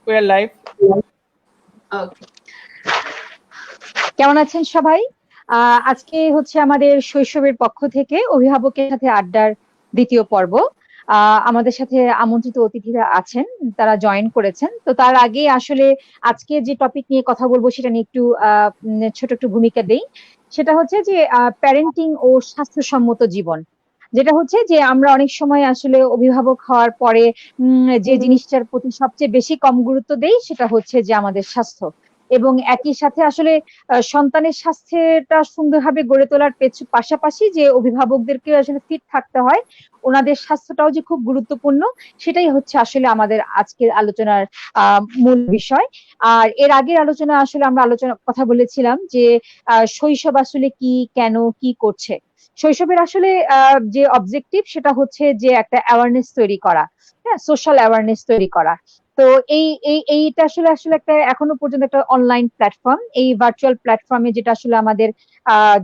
We are live. Okay. কেমন আছেন সবাই? আজকে হচ্ছে আমাদের শৈশবের পক্ষ থেকে অভিভাবকের সাথে আড্ডার দ্বিতীয় পর্ব। আমাদের সাথে আমন্ত্রিত অতিথিরা আছেন, তারা জয়েন করেছেন। তো তার আগে আসলে আজকে যে টপিক নিয়ে কথা বলবো সেটা নিয়ে একটু ছোট একটু ভূমিকা দেই। সেটা হচ্ছে যে প্যারেন্টিং ও স্বাস্থ্যসম্মত জীবন। যেটা হচ্ছে যে আমরা অনেক সময় আসলে অভিভাবক হওয়ার পরে যে জিনিসটার প্রতি সবচেয়ে বেশি কম গুরুত্ব দেই সেটা হচ্ছে যে আমাদের স্বাস্থ্য, এবং একই সাথে আসলে সন্তানের স্বাস্থ্যটা সুন্দরভাবে গড়ে তোলার পাশাপাশি যে অভিভাবকদেরকে আসলে ফিট থাকতে হয়, ওনাদের স্বাস্থ্যটাও যে খুব গুরুত্বপূর্ণ, সেটাই হচ্ছে আসলে আমাদের আজকের আলোচনার মূল বিষয়। আর এর আগের আলোচনা আসলে আমরা কথা বলেছিলাম যে শৈশব আসলে কি, কেন, কি করছে। শৈশবের আসলে যে অবজেক্টিভ সেটা হচ্ছে যে একটা অ্যাওয়ারনেস তৈরি করা, হ্যাঁ, সোশ্যাল অ্যাওয়ারনেস তৈরি করা। তো এইটা আসলে আসলে একটা এখনো পর্যন্ত একটা অনলাইন প্ল্যাটফর্ম, এই ভার্চুয়াল প্ল্যাটফর্মে যেটা আসলে আমাদের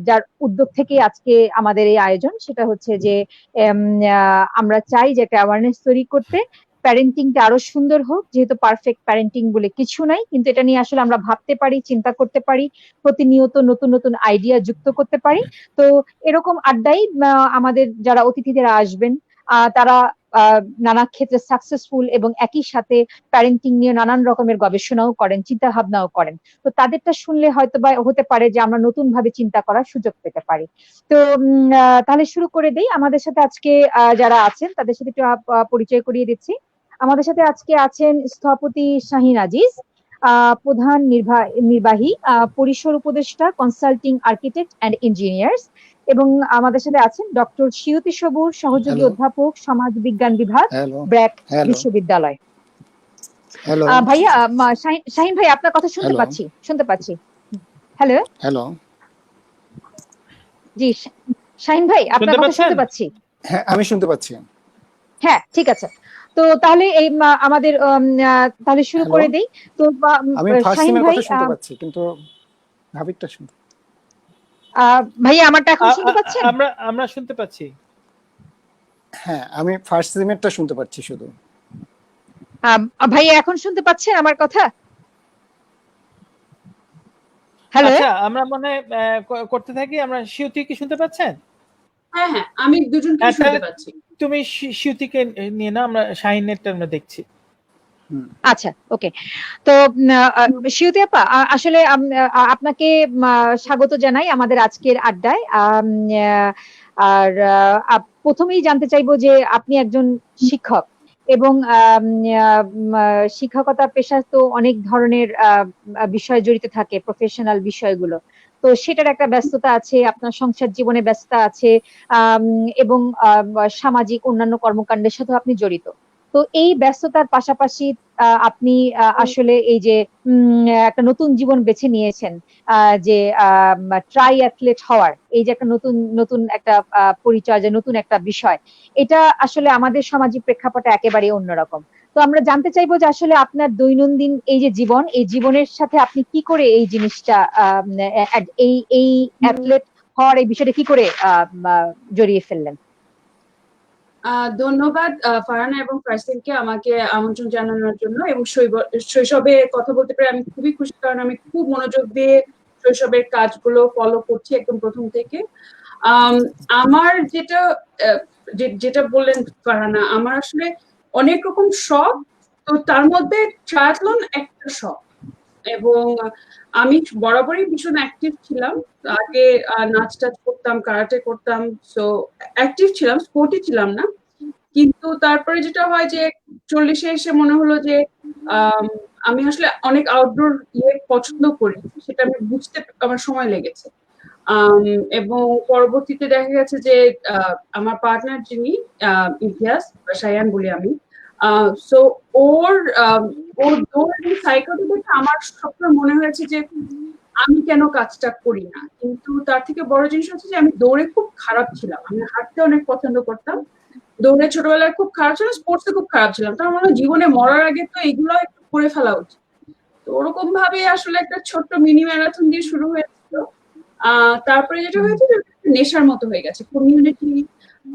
যার উদ্যোগ থেকে আজকে আমাদের এই আয়োজন, সেটা হচ্ছে যে আমরা চাই যে একটা অ্যাওয়ারনেস তৈরি করতে, প্যারেন্টিংটা আরো সুন্দর হোক। যেহেতু পারফেক্ট প্যারেন্টিং বলে কিছু নাই, কিন্তু এটা নিয়ে আসলে আমরা ভাবতে পারি, চিন্তা করতে পারি, প্রতিনিয়ত নতুন নতুন আইডিয়া যুক্ত করতে পারি। তো এরকম আড্ডাই আমাদের যারা অতিথিরা আসবেন তারা নানা ক্ষেত্রে সাকসেসফুল এবং একই সাথে প্যারেন্টিং নিয়ে নানান রকমের গবেষণাও করেন, চিন্তা ভাবনাও করেন। তো তাদেরটা শুনলে হয়তো বা হতে পারে যে আমরা নতুন ভাবে চিন্তা করার সুযোগ পেতে পারি। তো তাহলে শুরু করে দেই। আমাদের সাথে আজকে যারা আছেন তাদের সাথে একটু পরিচয় করিয়ে দিচ্ছি। আমাদের সাথে আজকে আছেন স্থপতি শাহিন আজিজ, প্রধান নির্বাহী পরিসর উপদেষ্টা, কনসাল্টিং আর্কিটেক্ট অ্যান্ড ইঞ্জিনিয়ার্স। এবং আমাদের সাথে আছেন ডক্টর শিয়তি সবুর, সহযোগী অধ্যাপক, সমাজ বিজ্ঞান বিভাগ, ব্র্যাক বিশ্ববিদ্যালয়। ভাইয়া, শাহিন ভাই, আপনার কথা শুনতে পাচ্ছি। হ্যালো হ্যালো, জি শাহিন ভাই, আপনার কথা শুনতে পাচ্ছি। হ্যাঁ, আমি শুনতে পাচ্ছি। হ্যাঁ, ঠিক আছে। তো তাহলে এই আমাদের তাহলে শুরু করে দেই। তো আমি শাহিন ভাই শুনতে পাচ্ছি, কিন্তু ভাবিকটা শুনতে ভাইয়া আমারটা এখন শুনতে পাচ্ছেন? আমরা শুনতে পাচ্ছি। হ্যাঁ, আমি ফার্স্ট সেমিস্টারটা শুনতে পাচ্ছি শুধু। ভাইয়া এখন শুনতে পাচ্ছেন আমার কথা? হ্যালো, আচ্ছা, আমরা মনে করতে থাকি। আমরা শিউতি কি শুনতে পাচ্ছেন? হ্যাঁ হ্যাঁ, আমি দুজনকে শুনতে পাচ্ছি। তুমি শিউতিকে নিয়ে না, আমরা শাহিনেরটা আমরা দেখছি। আচ্ছা, ওকে। তো শিউতি আপা, আসলে আপনাকে স্বাগত জানাই আমাদের আজকের আড্ডায়। আর প্রথমেই জানতে চাইবো যে আপনি একজন শিক্ষক, এবং শিক্ষকতা পেশা তো অনেক ধরনের বিষয় জড়িত থাকে, প্রফেশনাল বিষয়গুলো। তো সেটার একটা ব্যস্ততা আছে, আপনার সংসার জীবনে ব্যস্ততা আছে, এবং সামাজিক অন্যান্য কর্মকাণ্ডের সাথেও আপনি জড়িত। তো এই ব্যস্ততার পাশাপাশি আপনি আসলে এই যে একটা নতুন জীবন বেছে নিয়েছেন, যে ট্রাই অ্যাথলেট হওয়ার, এই যে একটা নতুন একটা পরিচয়, যে নতুন একটা বিষয়, এটা আসলে আমাদের সামাজিক প্রেক্ষাপটে একেবারে অন্যরকম। তো আমরা জানতে চাইবো যে আসলে আপনার দৈনন্দিন এই যে জীবন, এই জীবনের সাথে আপনি কি করে এই জিনিসটা, এই অ্যাথলেট হওয়ার এই বিষয়টা কি করে জড়িয়ে ফেললেন? ধন্যবাদ ফারহানা এবং ফারসিনকে আমাকে আমন্ত্রণ জানানোর জন্য, এবং শৈশবে কথা বলতে পেরে আমি খুবই খুশি, কারণ আমি খুব মনোযোগ দিয়ে শৈশবের কাজগুলো ফলো করছি একদম প্রথম থেকে। আমার যেটা বললেন ফারহানা, আমার আসলে অনেক রকম শখ, তো তার মধ্যে ট্রায়াথলন একটা শখ। এবং আমি বরাবরই ভীষণ অ্যাক্টিভ ছিলাম। আগে নাচ টাচ করতাম, কারাটে করতাম, সো অ্যাক্টিভ ছিলাম, স্পোর্টি ছিলাম না। কিন্তু তারপরে যেটা হয় যে 40-এ এসে মনে হলো যে আমি আসলে অনেক আউটডোর পছন্দ করি, সেটা আমি বুঝতে আমার সময় লেগেছে। এবং পরবর্তীতে দেখা গেছে যে আমার পার্টনার যিনি ইতিহাস সায়ান বলি আমি, সো ওর দৌড় সাইকেল দেখে আমার সবসময় মনে হয়েছে যে আমি কেন কাজটা করি না। কিন্তু তার থেকে বড় জিনিস হচ্ছে যে আমি দৌড়ে খুব খারাপ ছিলাম, আমি হাঁটতে অনেক পছন্দ করতাম, দৌড়ে ছোটবেলায় খুব খারাপ ছিলাম, স্পোর্টসে খুব খারাপ ছিলাম। তার মানে জীবনে মরার আগে তো এগুলো একটু করে ফেলা উচিত। তো ওরকম ভাবে আসলে একটা ছোট্ট মিনি ম্যারাথন দিয়ে শুরু হয়েছিল। তারপরে যেটা হয়েছে যে নেশার মতো হয়ে গেছে। কমিউনিটি,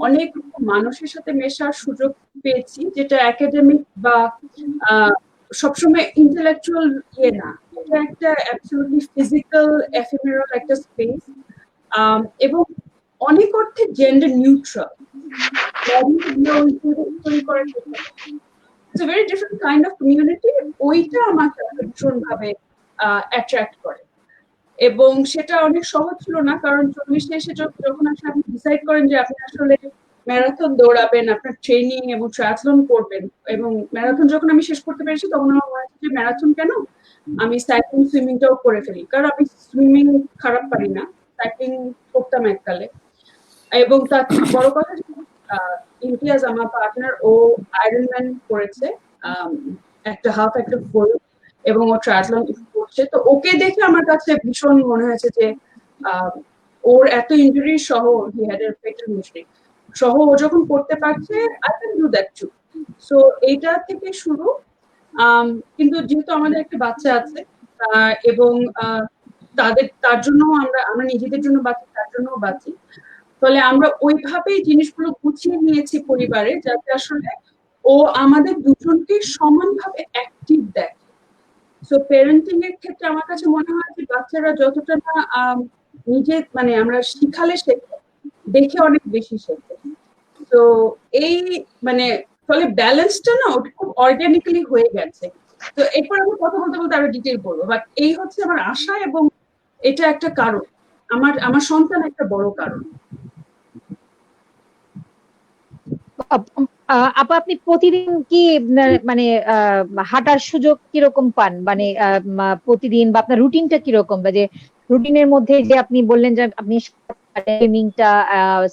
অনেক মানুষের সাথে মেশার সুযোগ পেয়েছি, যেটা একাডেমিক বা সবসময় ইন্টেলেকচুয়াল ইয়ে না, এটা একটা অ্যাবসলিউটলি ফিজিক্যাল এফেমেরাল একটা স্পেস, এবং অনেক অর্থে gender neutral. It's a very different kind of community. ওইটা আমাকে ভীষণ ভাবে অ্যাট্রাক্ট করে, এবং সেটা অনেক সহজ ছিল না, কারণ 24 এসে যখন আসলে আপনি ডিসাইড করেন যে আপনি আসলে ম্যারাথন দৌড়াবেন, আপনার ট্রেনিং এবং ট্রায়াথলন করবেন, এবং ম্যারাথন যখন আমি শেষ করতে পেরেছি তখন আমার মনে হচ্ছে যে ম্যারাথন কেন, আমি সাইক্লিং সুইমিংটাও করে ফেলি, কারণ আমি সুইমিং খারাপ পারি না, সাইক্লিং করতাম এককালে। এবং তার থেকে বড় কথা, ইমতিয়াজ আমার পার্টনার, ও আয়রনম্যান করেছে, একটা হাফ একটা ফুল, এবং ও ট্রায়াথলন করছে। তো ওকে দেখে আমার কাছে ভীষণ মনে হয়েছে যে ওর এত ইনজুরি সহ, he had a fatal injury সহ, ও যখন করতে পারছে, I can do that too. So এইটা থেকে শুরু। কিন্তু যেহেতু আমাদের একটা বাচ্চা আছে, এবং তার জন্য আমরা নিজেদের জন্য বাঁচি, তার জন্য বাঁচি, ফলে আমরা ওইভাবেই জিনিসগুলো গুছিয়ে নিয়েছি পরিবারে, যাতে আসলে ও আমাদের দুজনকে সমানভাবে অ্যাক্টিভ দেখে। সো প্যারেন্টিং এর ক্ষেত্রে আমার কাছে মনে হয় যে বাচ্চারা যতটা না নিজে মানে আমরা শিখালে শেখে, দেখে অনেক বেশি শেখে। তো এই মানে ফলে ব্যালেন্সটা না ওটা খুব অর্গানিক্যালি হয়ে গেছে। তো এরপর আমি কথা বলতে বলতে আরো ডিটেইল বলবো, বাট এই হচ্ছে আমার আশা, এবং এটা একটা কারণ, আমার সন্তান একটা বড় কারণ। আপা, আপনি প্রতিদিন কি মানে হাঁটার সুযোগ কিরকম পান, মানে প্রতিদিন, বা আপনার রুটিনটা কিরকম, বা যে রুটিনের মধ্যে যে আপনি বললেন যে আপনি সুইমিংটা,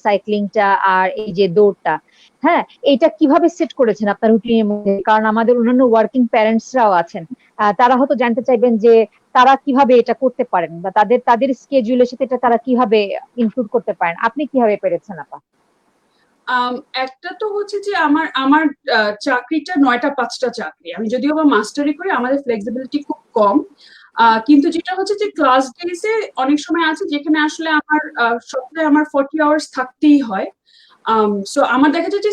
সাইক্লিংটা আর এই যে দৌড়টা, হ্যাঁ, এটা কিভাবে সেট করেছেন আপনার রুটিনের মধ্যে? কারণ আমাদের অন্যান্য ওয়ার্কিং প্যারেন্টসরাও আছেন, তারা হয়তো জানতে চাইবেন যে তারা কিভাবে এটা করতে পারেন, বা তাদের স্কেডিউলের সাথে এটা তারা কিভাবে ইনক্লুড করতে পারেন। আপনি কিভাবে পেরেছেন আপা? একটা তো হচ্ছে যে আমার চাকরিটা 9টা 5টা চাকরি, আমি যদিও বা মাস্টারি করি, আমাদের ফ্লেক্সিবিলিটি খুব কম, কিন্তু যেটা হচ্ছে যে ক্লাস ডেজে অনেক সময় আছে যেখানে আসলে আমার সপ্তাহে আমার 40 আওয়ার্স থাকতেই হয়। সো আমার দেখা যায় যে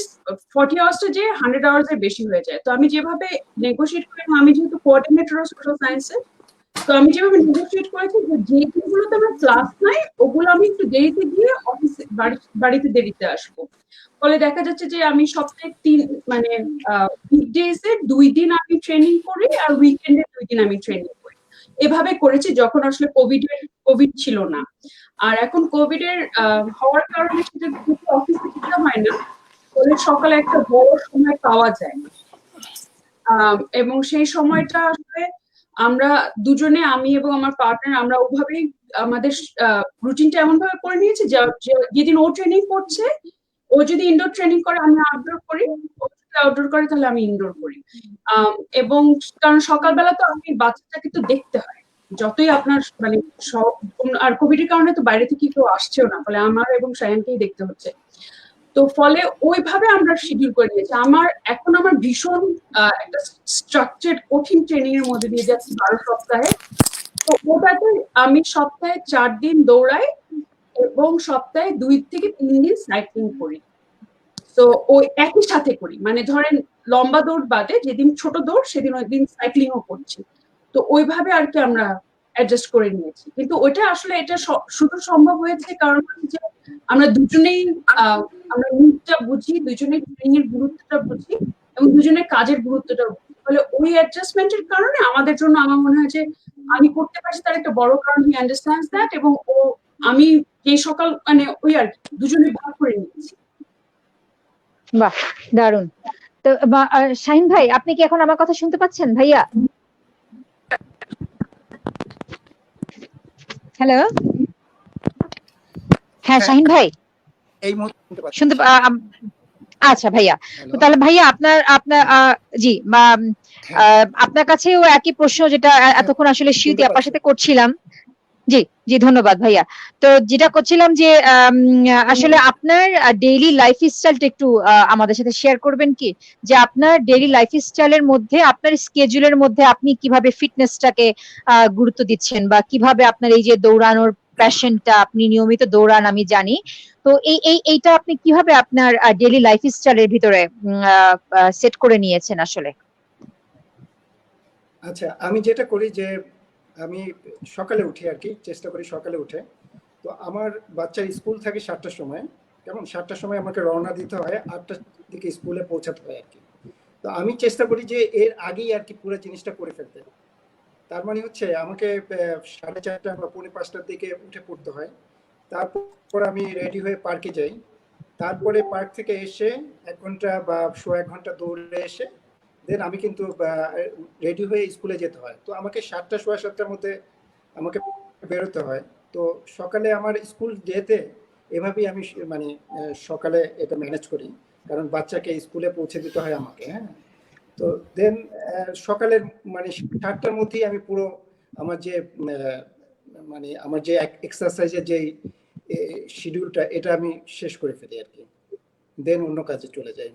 40 আওয়ার্সটা যে 100 আওয়ার্স এর বেশি হয়ে যায়। তো আমি যেভাবে নেগোশিয়েট করি, আমি যেহেতু কোঅর্ডিনেটর অফ সোশ্যাল সায়েন্সে, তো আমি যেভাবে নেগোশিয়েট করেছি যে যে দিনগুলোতে আমার ক্লাস নাই ওগুলো আমি একটু দেরিতে গিয়ে অফিসে বাড়িতে দেরিতে আসবো। ফলে দেখা যাচ্ছে যে আমি সপ্তাহে মানে উইকডেজে 2 দিন আমি ট্রেনিং করি, আর উইকেন্ডে 2 দিন আমি ট্রেনিং করি। এভাবে করেছি যখন আসলে কোভিড ছিল না। আর এখন কোভিড এর হওয়ার কারণে সেটা অফিসে যেতে হয় না, ফলে সকালে একটা বড় সময় পাওয়া যায়, এবং সেই সময়টা আসলে আমরা দুজনে, আমি এবং আমার পার্টনার, আমরা ওভাবেই আমাদের রুটিনটা এমন ভাবে করে নিয়েছি যেদিন ও ট্রেনিং করছে, ও যদি ইনডোর ট্রেনিং করে আমি আউটডোর করি, ও যদি আউটডোর করে তাহলে আমি ইনডোর করি। এবং কারণ সকালবেলা তো আমি বাচ্চাটাকে তো দেখতে হয়, যতই আপনার মানে আর কোভিড এর কারণে তো বাইরে থেকে কেউ আসছেও না, ফলে আমার এবং সায়ানকেই দেখতে হচ্ছে। তো ফলে ওইভাবে আমরা শিডিউল করে দিয়েছি। এখন আমার ভীষণ একটা স্ট্রাকচার্ড কঠিন ট্রেনিং এর মধ্যে দিয়ে যাচ্ছি 12 সপ্তাহে। তো ওটাতে আমি সপ্তাহে 4 দিন দৌড়াই, এবং সপ্তাহে 2 থেকে 3 দিন সাইক্লিং করি। তো ওই একই সাথে করি, মানে ধরেন লম্বা দৌড় বাদে যেদিন ছোট দৌড় সেদিন ওই দিন সাইক্লিংও করছি। তো ওইভাবে আর কি আমরা অ্যাডজাস্ট করে নিয়েছি। কিন্তু ওটা আসলে এটা শুধু সম্ভব হয়েছে কারণ হচ্ছে আমরা দুজনেই আমরা নিডটা বুঝি, দুজনেই ট্রেনিং এর গুরুত্বটা বুঝি, এবং দুজনের কাজের গুরুত্বটা বুঝি। ফলে ওই অ্যাডজাস্টমেন্টের কারণে আমাদের জন্য আমার মনে হয় যে আমি করতে পারছি তার একটা বড় কারণ হি আন্ডারস্ট্যান্ডস দ্যাট, এবং আমি যে সকাল মানে ওই আর কি দুজনে ভাগ করে নিয়েছি। বাহ, দারুণ। তো শাহিন ভাই, আপনি কি এখন আমার কথা শুনতে পাচ্ছেন? ভাইয়া, হ্যালো, হ্যাঁ শাহিন ভাই, এই মুহূর্তে শুনতে আচ্ছা ভাইয়া, তো তাহলে ভাইয়া আপনার জি, আপনার কাছেও একই প্রশ্ন যেটা এতক্ষণ আসলে শিউতি আপার সাথে করছিলাম। জি জি, ধন্যবাদ ভাইয়া। তো যেটা করছিলাম যে আসলে আপনার ডেইলি লাইফ স্টাইলটা একটু আমাদের সাথে শেয়ার করবেন কি, যে আপনার ডেইলি লাইফ স্টাইলের মধ্যে, আপনার স্কেজুলের মধ্যে আপনি কিভাবে ফিটনেসটাকে গুরুত্ব দিচ্ছেন, বা কিভাবে আপনার এই যে দৌড়ানোর প্যাশনটা, আপনি নিয়মিত দৌড়ান আমি জানি, তো এইটা আপনি কিভাবে আপনার ডেইলি লাইফ স্টাইলের ভিতরে সেট করে নিয়েছেন আসলে? আচ্ছা, আমি যেটা করি যে আমি সকালে উঠি আর কি, চেষ্টা করি সকালে উঠে। তো আমার বাচ্চার স্কুল থাকে 7টার সময়, কেমন 7টার সময় আমাকে রওনা দিতে হয়, 8টার দিকে স্কুলে পৌঁছাতে হয় আর কি। তো আমি চেষ্টা করি যে এর আগেই আর কি পুরো জিনিসটা করে ফেলতে। তার মানে হচ্ছে আমাকে 4:30 বা 4:45টার দিকে উঠে পড়তে হয়। তারপর আমি রেডি হয়ে পার্কে যাই। তারপরে পার্ক থেকে এসে 1 ঘন্টা বা 1.5 ঘন্টা দৌড়ে এসে দেন আমি কিন্তু রেডি হয়ে স্কুলে যেতে হয়। তো আমাকে 7টা 7:15টার মধ্যে আমাকে বেরোতে হয়। তো সকালে আমার স্কুল যেতে এভাবেই আমি মানে সকালে এটা ম্যানেজ করি, কারণ বাচ্চাকে স্কুলে পৌঁছে দিতে হয় আমাকে। হ্যাঁ, তো দেন সকালের মানে 7টার মধ্যেই আমি পুরো আমার যে মানে আমার যে এক্সারসাইজের যে শিডিউলটা এটা আমি শেষ করে ফেলি আর কি, দেন অন্য কাজে চলে যাই।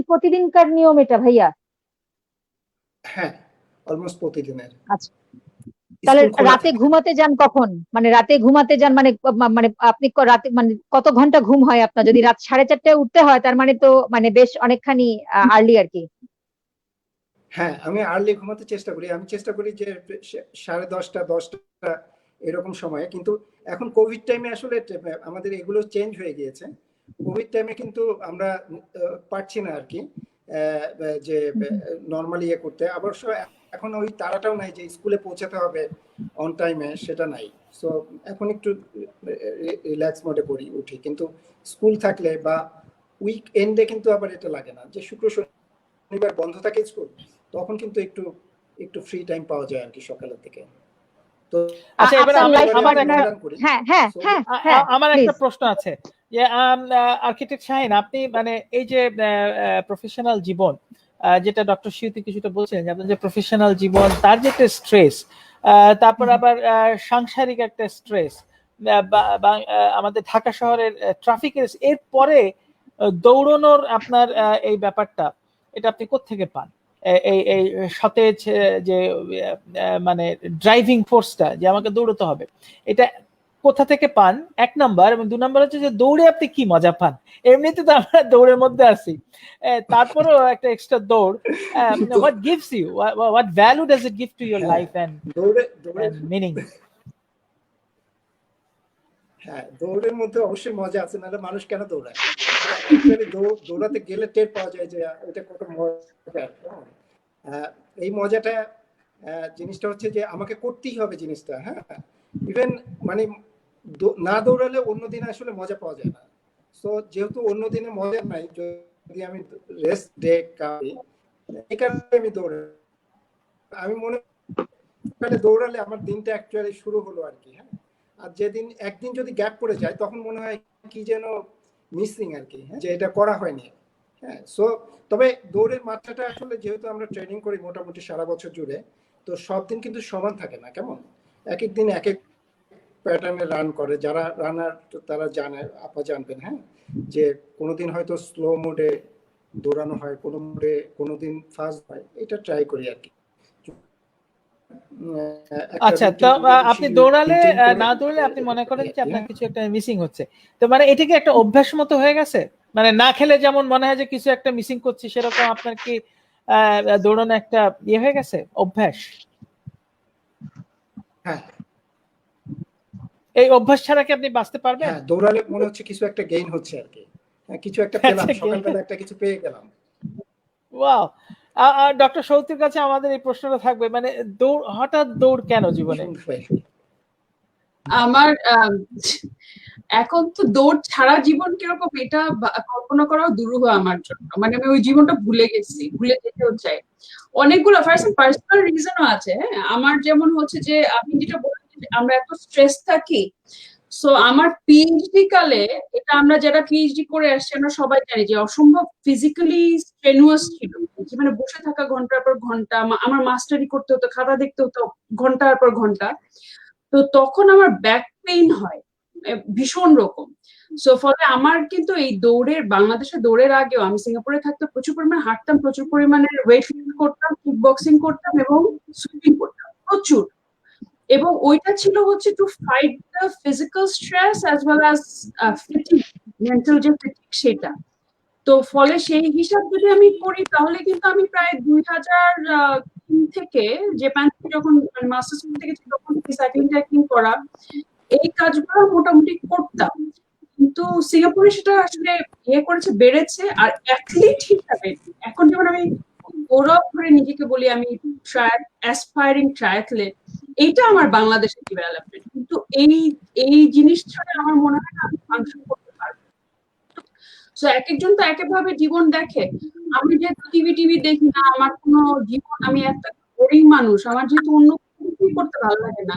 প্রতিদিনকার নিয়ম এটা ভাইয়া? হ্যাঁ, অলমোস্ট প্রতিদিনের। আচ্ছা, তাহলে স্কুল খোলা রাতে থাকে। ঘুমাতে যান কখন? মানে রাতে ঘুমাতে যান মানে মানে আপনি রাতে মানে কত ঘন্টা ঘুম হয় আপনার? যদি রাত 4:30টায় উঠতে হয় তার মানে তো মানে বেশ অনেকখানি আর্লি আর কি। হ্যাঁ, আমি আর্লি ঘুমাতে চেষ্টা করি। আমি চেষ্টা করি যে 10:30 10টা এরকম সময়ে। কিন্তু এখন কোভিড টাইমে আসলে আমাদের এগুলো চেঞ্জ হয়ে গিয়েছে। কোভিড টাইমে কিন্তু আমরা পারছি না আর কি যে নর্মালি ইয়ে করতে। অবশ্য এখন ওই তাড়াটাও নাই যে স্কুলে পৌঁছাতে হবে অন টাইমে, সেটা নাই। সো এখন একটু রিল্যাক্স মোডে করি, উঠি। কিন্তু স্কুল থাকলে বা উইক এন্ডে কিন্তু আবার এটা লাগে না, যে শুক্র শনিবার বন্ধ থাকে স্কুল, তখন কিন্তু একটু একটু ফ্রি টাইম পাওয়া যায় আর কি সকালের দিকে। তো আচ্ছা, এবার আপনার লাইফ আমার একটা পার্টনার? যোগদান করি। হ্যাঁ হ্যাঁ So, হ্যাঁ হ্যাঁ, আমার একটা প্লিজ। প্রশ্ন আছে যে আর্কিটেক্ট শাহিন, আপনি মানে এই যে প্রফেশনাল জীবন, যেটা ডক্টর শিউতি কিছুটা বলছিলেন যে আপনার যে প্রফেশনাল জীবন তার যে একটা স্ট্রেস, তারপর আবার সাংসারিক একটা স্ট্রেস, আমাদের ঢাকা শহরের ট্রাফিকের, এর পরে দৌড়ানোর আপনার এই ব্যাপারটা, এটা আপনি কোত্থেকে পান? এই এই সতেজ যে মানে ড্রাইভিং ফোর্সটা যে আমাকে দৌড়তে হবে, এটা কোথা থেকে পান? 1 নাম্বার। এবং 2 নাম্বার হচ্ছে যে দৌড়ে আপনি কি মজা পান? এমনিতে তো আমরা দৌড়ের মধ্যে আছি, তারপরেও একটা এক্সট্রা দৌড়, what gives you, what value does it give to your হ্যাঁ, life and দৌড়ে meaning? হ্যাঁ, দৌড়ের মধ্যে অবশ্যই মজা আছে, নাহলে মানুষ কেন দৌড়ায়? অ্যাকচুয়ালি দৌড়াতে গেলে টের পাওয়া যায় যে এটা কত মজা। এই মজাটা জিনিসটা হচ্ছে যে আমাকে করতেই হবে জিনিসটা। হ্যাঁ, ইভেন মানে না দৌড়ালে অন্যদিন আসলে মজা পাওয়া যায় না। সো যেহেতু অন্যদিনে মজা নাই, যদি আমি রেস্ট ডে করি, এই কারণে আমি দৌড়াই। আমি মনে করি দৌড়ালে আমার দিনটা অ্যাকচুয়ালি শুরু হলো আর কি। হ্যাঁ, আর যেদিন একদিন যদি গ্যাপ পড়ে যায় তখন মনে হয় কি যেন মিসিং আর কি, যে এটা করা হয়নি। হ্যাঁ, সো তবে দৌড়ের মাত্রাটা আসলে যেহেতু আমরা ট্রেনিং করি মোটামুটি সারা বছর জুড়ে, তো সব দিন কিন্তু সমান থাকে না, কেমন এক এক দিন এক এক প্যাটার্নে রান করে। যারা রানার তারা জানে, আপা জানবেন। হ্যাঁ, যে কোনোদিন হয়তো স্লো মোডে দৌড়ানো হয়, কোনো মোডে, কোনোদিন ফাস্ট হয়, এটা ট্রাই করি আর কি। আচ্ছা, তো আপনি দৌড়ালে না দৌড়লে আপনি মনে করেন যে আপনার কিছু একটা মিসিং হচ্ছে, তো মানে এটা কি একটা অভ্যাস মতো হয়ে গেছে? মানে না খেলে যেমন মনে হয় যে কিছু একটা মিসিং করছি, সেরকম আপনার কি দৌড়ানো একটা ইয়ে হয়ে গেছে, অভ্যাস? হ্যাঁ, এই অভ্যাস ছাড়া কি আপনি বাঁচতে পারবেন? হ্যাঁ, দৌড়ালে মনে হচ্ছে কিছু একটা গেইন হচ্ছে আর কি। হ্যাঁ, কিছু একটা পেলাম, সকালবেলা একটা কিছু পেয়ে গেলাম। ওয়াও। ডক্টর সৌতির কাছে আমাদের এই প্রশ্নটা থাকবে, মানে দৌড়, হঠাৎ দৌড় কেন জীবনে? আমার এখন তো দৌড় ছাড়া জীবন কিরকম এটা কল্পনা করাও দুরূহ আমার জন্য। মানে আমি ওই জীবনটা ভুলে গেছি, ভুলে যেতেও চাই। অনেকগুলো পার্সোনাল রিজনও আছে। হ্যাঁ, আমার যেমন হচ্ছে যে আপনি যেটা বলছেন আমরা এত স্ট্রেস থাকি। সো আমার পিএইচডি কালে, এটা আমরা যারা পিএইচডি করে আসছি আমরা সবাই জানি যে অসম্ভব ফিজিক্যালি স্ট্রেনুয়াস ছিল। মানে বসে থাকা ঘন্টার পর ঘন্টা, আমার মাস্টারি করতে হতো, খাতা দেখতে হতো ঘন্টার পর ঘন্টা। তো তখন আমার ব্যাক পেইন হয় ভীষণ রকম। সো ফলে আমার কিন্তু এই বাংলাদেশে দৌড়ের আগেও আমি সিঙ্গাপুরে থাকতে প্রচুর পরিমাণে হাঁটতাম, প্রচুর পরিমাণে ওয়েট লিফট করতাম, কিক বক্সিং করতাম এবং সুইমিং করতাম প্রচুর। এবং ওইটা ছিল হচ্ছে to fight the physical stress as well as ফিটিক, mental যে ফিটিক সেটা। তো ফলে সেই হিসাব যদি আমি করি তাহলে কিন্তু আমি প্রায় 2003 থেকে জাপান থেকে যখন মাস্টার্স থেকে যখন সাইক্লিং করা এই কাজগুলো মোটামুটি করতাম, কিন্তু সিঙ্গাপুরে সেটা আসলে করেছে, বেড়েছে। আর অ্যাথলিট হিসাবে এখন যেমন আমি গৌরব করে নিজেকে বলি আমি অ্যাসপায়ারিং ট্রায়াথলেট, এইটা আমার বাংলাদেশের ডেভেলপমেন্ট, কিন্তু এই জিনিস ছাড়া আমার মনে হয় না আমি ফাংশন করতে পারবো। তো এক একজন তো এক একভাবে জীবন দেখে। আমি যেহেতু টিভি দেখি না, আমার কোনো জীবন, আমি একটা বোরিং মানুষ, আমার যেহেতু অন্য কিছুই করতে ভালো লাগে না,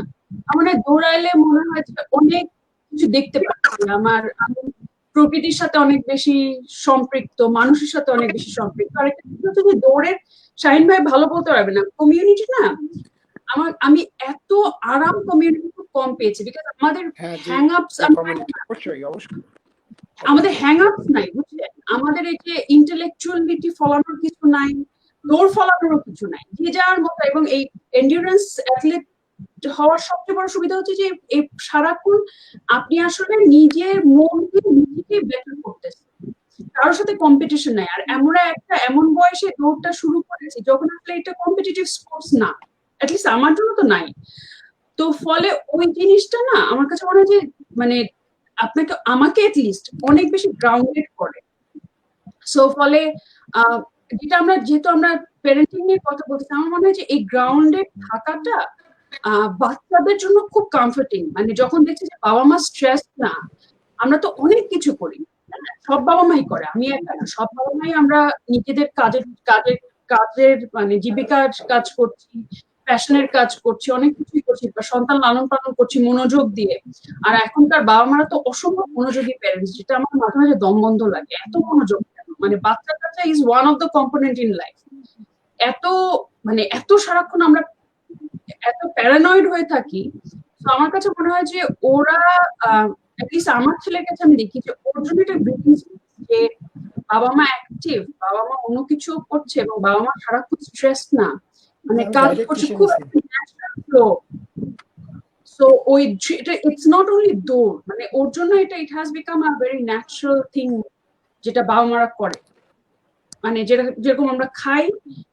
আমার দৌড়াইলে মনে হয় যে অনেক কিছু দেখতে পাচ্ছি। আমি প্রকৃতির সাথে অনেক বেশি সম্পৃক্ত, মানুষের সাথে অনেক বেশি সম্পৃক্ত। আর একটা হচ্ছে যে দৌড়ের, শাহিন ভাই ভালো বলতে পারবে না, কমিউনিটি না, আমি এত আরাম কমিউনিটি খুব কম পেয়েছি, বিকজ আমাদের হ্যাং আপস, আমাদের হ্যাং আপস নাই, বুঝলেন? আমাদের এই যে ইন্টেলেকচুয়ালিটি ফলানোর কিছু নাই, দৌড় ফলানোরও কিছু নাই, যে যার মতো। এবং এই এন্ডিউরেন্স অ্যাথলেট হওয়ার সবচেয়ে বড় সুবিধা হচ্ছে যে এই সারাক্ষণ আপনি আসলে নিজের মনকে নিজেকে বেটার করতেছেন, কারোর সাথে কম্পিটিশন নাই। আর আমরা একটা এমন বয়সে দৌড়টা শুরু করেছি যখন আসলে এটা কম্পিটিটিভ স্পোর্টস না, অ্যাটলিস্ট আমার জন্য তো নাই। তো ফলে ওই জিনিসটা না আমার কাছে মনে হয় যে মানে আমাকে এটলিস্ট অনেক বেশি গ্রাউন্ডেড করে। সো ফলে যেহেতু আমরা প্যারেন্টিং নিয়ে কথা বলতেছি, আমার মনে হয় যে এই গ্রাউন্ডেড থাকাটা বাচ্চাদের জন্য খুব কমফোর্টিং। মানে যখন দেখছি যে বাবা মা স্ট্রেস না, আমরা তো অনেক কিছু করি, সব বাবা মাই করে, আমি একা না, সব বাবা মাই আমরা নিজেদের কাজের মানে জীবিকার কাজ করছি, প্যাশনের কাজ করছি, অনেক কিছুই করছি, সন্তান লালন পালন করছি মনোযোগ দিয়ে। আর এখনকার বাবা মারা তো অসম্ভব মনোযোগী প্যারেন্টস, যেটা আমার মাঝে মাঝে দম বন্ধ লাগে, এত মনোযোগ কেন? মানে বাচ্চা is one of the component in life. এত সারাক্ষণ আমরা এত প্যারানয়েড হয়ে থাকি। তো আমার কাছে মনে হয় যে ওরা অ্যাটলিস্ট আমার ছেলের কাছে আমি দেখি যে ওর জন্য এটা যে বাবা মা অ্যাক্টিভ, বাবা মা অন্য কিছু করছে এবং বাবা মা সারাক্ষণ স্ট্রেস না, মানে কাজ করছে খুব natural flow. So it's not only দৌড়, মানে ওর জন্য এটা it has become a very natural thing যেটা বাবা মারা করে। মানে যেরকম আমরা খাই,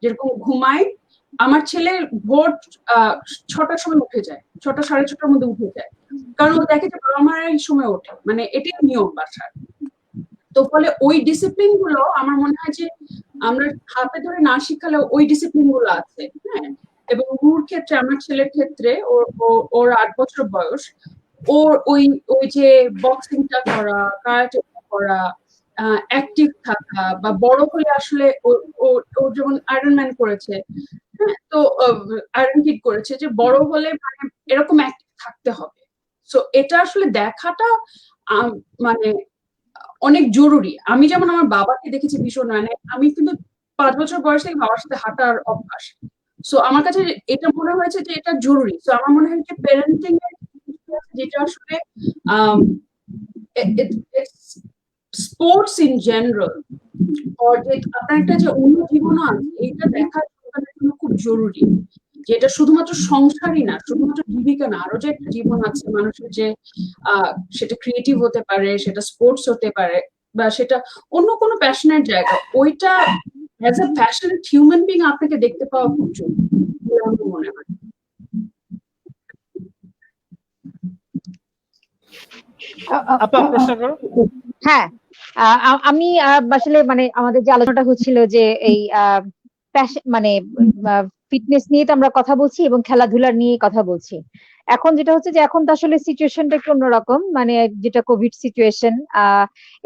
যেরকম ঘুমাই, আমার ছেলে ভোর 6টার সময় উঠে যায়, 6টা 6:30টার মধ্যে উঠে যায়, কারণ ও দেখে যে বাবা মারা এই সময় ওঠে, মানে এটাই নিয়ম বাসার। তো ফলে ওই ডিসিপ্লিন গুলো আমার মনে হয় যে আমরা হাতে ধরে না শিখালে ওই ডিসিপ্লিন গুলো আছে, হ্যাঁ। এবং ওর ক্ষেত্রে, আমার ছেলের ক্ষেত্রে, ওর 8 বছর বয়স, ওর ওই যে বক্সিংটা করা, কারাটে করা, অ্যাক্টিভ থাকা, বা বড় হলে আসলে ও যেমন আয়রন ম্যান করেছে, হ্যাঁ, তো আয়রন কিড করেছে, যে বড় হলে মানে এরকম অ্যাক্টিভ থাকতে হবে। সো এটা আসলে দেখাটা মানে অনেক জরুরি। আমি যেমন আমার বাবাকে দেখেছি ভীষণ, মানে আমি কিন্তু 5 বছর বয়স থেকে বাবার সাথে হাঁটার অভ্যাস। সো আমার কাছে এটা মনে হয়েছে যে এটা জরুরি। সো আমার মনে হয় যে প্যারেন্টিং এর যেটা আসলে স্পোর্টস ইন জেনারেল, যে আপনার একটা যে অন্য জীবনও আছে, এইটা দেখার জন্য খুব জরুরি। যেটা শুধুমাত্র সংসারই না, শুধুমাত্র জীবিকা না, আরো যে একটা জীবন আছে মানুষের, যে সেটা ক্রিয়েটিভ হতে পারে, সেটা স্পোর্টস হতে পারে, বা সেটা অন্য কোনো প্যাশনের জায়গা, ওইটা as a passionate human being আপনাকে দেখতে পাওয়া খুব জরুরি বলে আমার মনে হয়। হ্যাঁ, আমি আসলে মানে আমাদের যে আলোচনাটা হচ্ছিল যে এই মানে ফিটনেস নিয়ে তো আমরা কথা বলছি এবং খেলাধুলার নিয়ে কথা বলছি। এখন যেটা হচ্ছে যে এখন তো আসলে সিচুয়েশনটা একটু অন্যরকম, মানে যেটা কোভিড সিচুয়েশন,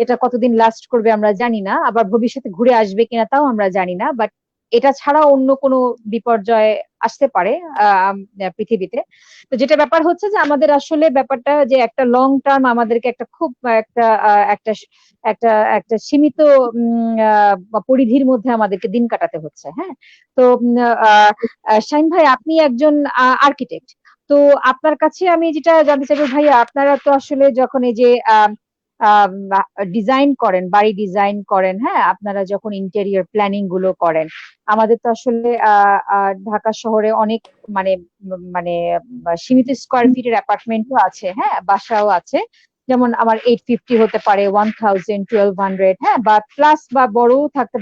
এটা কতদিন লাস্ট করবে আমরা জানি না, আবার ভবিষ্যতে ঘুরে আসবে কিনা তাও আমরা জানি না, বাট এটা ছাড়া অন্য কোনো বিপর্যয় আসতে পারে পৃথিবীতে। তো যেটা ব্যাপার হচ্ছে যে আমাদের আসলে ব্যাপারটা যে একটা লং টার্ম আমাদেরকে একটা খুব একটা একটা একটা সীমিত পরিধির মধ্যে আমাদেরকে দিন কাটাতে হচ্ছে। হ্যাঁ, তো শাহিন ভাই, আপনি একজন আর্কিটেক্ট, তো আপনার কাছে আমি যেটা জানতে চাইবো ভাইয়া, আপনারা তো আসলে যখন এই যে ডিজাইন করেন, বাড়ি ডিজাইন করেন, হ্যাঁ, আপনারা যখন ইন্টেরিয়র প্ল্যানিং গুলো করেন, আমাদের তো আসলে ঢাকা শহরে অনেক মানে মানে সীমিত স্কোয়ার ফিটের অ্যাপার্টমেন্টও আছে, হ্যাঁ, বাসাও আছে। যেমন আমার 850 হতে পারে, 1000, 1200, হ্যাঁ, বা প্লাস বা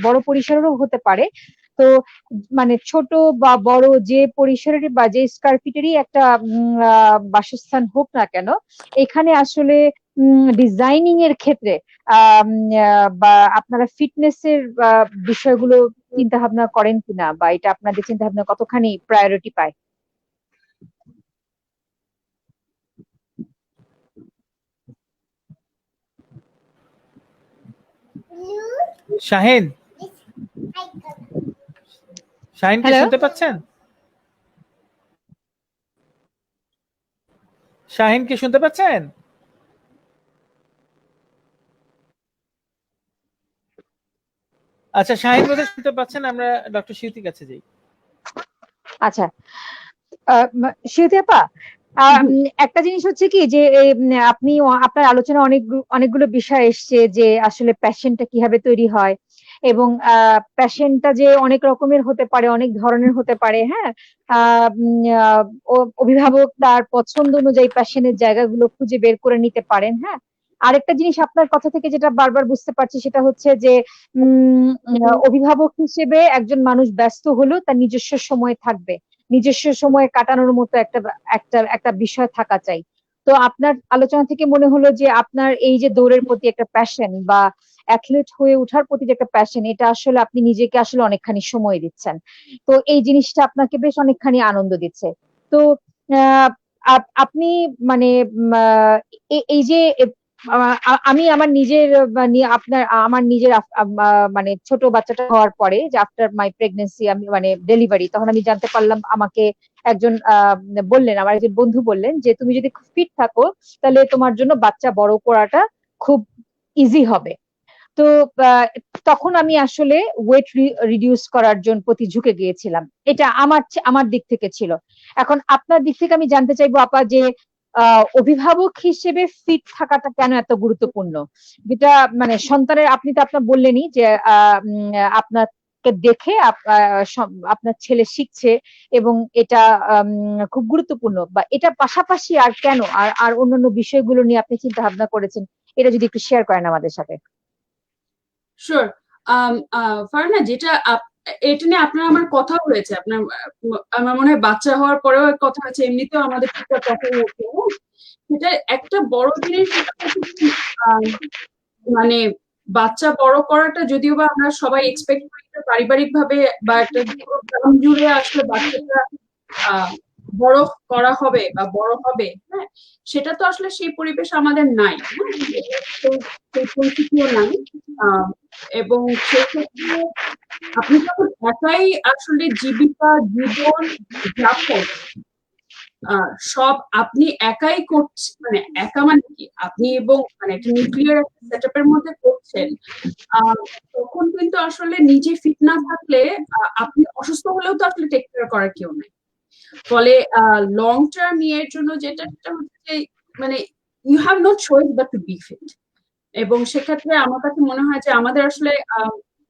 বড় পরিসরেরও হতে পারে। তো মানে ছোট বা বড় যে পরিসরের বা যে স্কয়ার ফিটেরই একটা বাসস্থান হোক না কেন, এখানে আসলে ডিজাইনিং এর ক্ষেত্রে বা আপনারা ফিটনেস এর বিষয়গুলো চিন্তা ভাবনা করেন কিনা, বা এটা আপনাদের চিন্তা ভাবনা কতখানি প্রায়োরিটি পায়? শাহিন, শাহিন কি হ্যালো, শুনতে পাচ্ছেন? শাহিন কি শুনতে পাচ্ছেন? আচ্ছা, শাহিন বোধহয় শুনতে পাচ্ছেন, আমরা ডক্টর শিউতির কাছে যাই। আচ্ছা, শিউতি আপা, একটা জিনিস হচ্ছে কি যে আপনি আপনার আলোচনা অনেকগুলো বিষয় এসছে যে আসলে প্যাশনটা কিভাবে তৈরি হয়, এবং প্যাশনটা যে অনেক রকমের হতে পারে, অনেক ধরনের হতে পারে, হ্যাঁ। অভিভাবক তার পছন্দ অনুযায়ী প্যাশনের জায়গাগুলো খুঁজে বের করে নিতে পারেন, হ্যাঁ। আরেকটা জিনিস আপনার কথা থেকে যেটা বারবার বুঝতে পারছি সেটা হচ্ছে যে অভিভাবক হিসেবে একজন মানুষ ব্যস্ত হলেও তার নিজস্ব সময় থাকবে, নিজস্ব সময় কাটানোর মতো একটা একটা একটা বিষয় থাকা চাই। তো আপনার আলোচনা থেকে মনে হলো যে আপনার এই যে দৌড়ের প্রতি একটা প্যাশন বা অ্যাথলেট হয়ে ওঠার প্রতি যে একটা প্যাশন, এটা আসলে আপনি নিজেকে আসলে অনেকখানি সময় দিচ্ছেন। তো এই জিনিসটা আপনাকে বেশ অনেকখানি আনন্দ দিচ্ছে। তো আহ, আপনি মানে এই যে আমি আমার নিজের আমার নিজের মানে ছোট বাচ্চাটা হওয়ার পরে যে আফটার মাই প্রেগনেন্সি, আমি মানে ডেলিভারি, তখন আমি জানতে পারলাম, আমাকে একজন বললেন, আমার একজন বন্ধু বললেন যে তুমি যদি ফিট থাকো তাহলে তোমার জন্য বাচ্চা বড় করাটা খুব ইজি হবে। তো আহ, তখন আমি আসলে ওয়েট রিডিউস করার জন্য প্রতি ঝুঁকে গিয়েছিলাম। এটা আমার দিক থেকে ছিল। এখন আপনার দিক থেকে আমি জানতে চাইবো আপা যে অভিভাবক হিসেবে ফিট থাকাটা কেন এত গুরুত্বপূর্ণ? যেটা মানে সন্তানের, আপনি তো আপনার বললেনই যে আপনাকে দেখে আপনার ছেলে শিখছে, এবং এটা খুব গুরুত্বপূর্ণ, বা এটা পাশাপাশি আর কেন, আর অন্যান্য বিষয়গুলো নিয়ে আপনি চিন্তা ভাবনা করেছেন, এটা যদি একটু শেয়ার করেন আমাদের সাথে। শিওর। ফারহানা, যেটা এটা নিয়ে আপনার আমার কথা হয়েছে, আপনার আমার মনে হয় বাচ্চা হওয়ার পরেও কথা হয়েছে, এমনিতেও আমাদের টুকটাক কথা হয়েছে, হ্যাঁ? সেটা একটা বড় জিনিস যেটা হচ্ছে কি, মানে বাচ্চা বড় করাটা যদিও বা আমরা সবাই এক্সপেক্ট করি পারিবারিক ভাবে বা একটা পুরো গ্রাম জুড়ে আসলে বাচ্চাটা আহ বড় করা হবে বা বড় হবে, হ্যাঁ, সেটা তো আসলে সেই পরিবেশ আমাদের নাই, হ্যাঁ, সেই পরিস্থিতিও নাই। আহ এবং সেক্ষেত্রে আপনি যখন একাই আসলে জীবিকা জীবন যাপন সব আপনি একাই করছেন, মানে একা মানে কি, আপনি এবং মানে একটা নিউক্লিয়ার সেটআপের মধ্যে করছেন, তখন কিন্তু আসলে নিজে ফিট না থাকলে আপনি অসুস্থ হলেও তো আসলে টেক কেয়ার করার কেউ নাই। ফলে লং টার্ম ইয়ের জন্য যেটা হচ্ছে যে, মানে you have no choice but to be fit. এবং সেক্ষেত্রে আমার কাছে মনে হয় যে আমাদের আসলে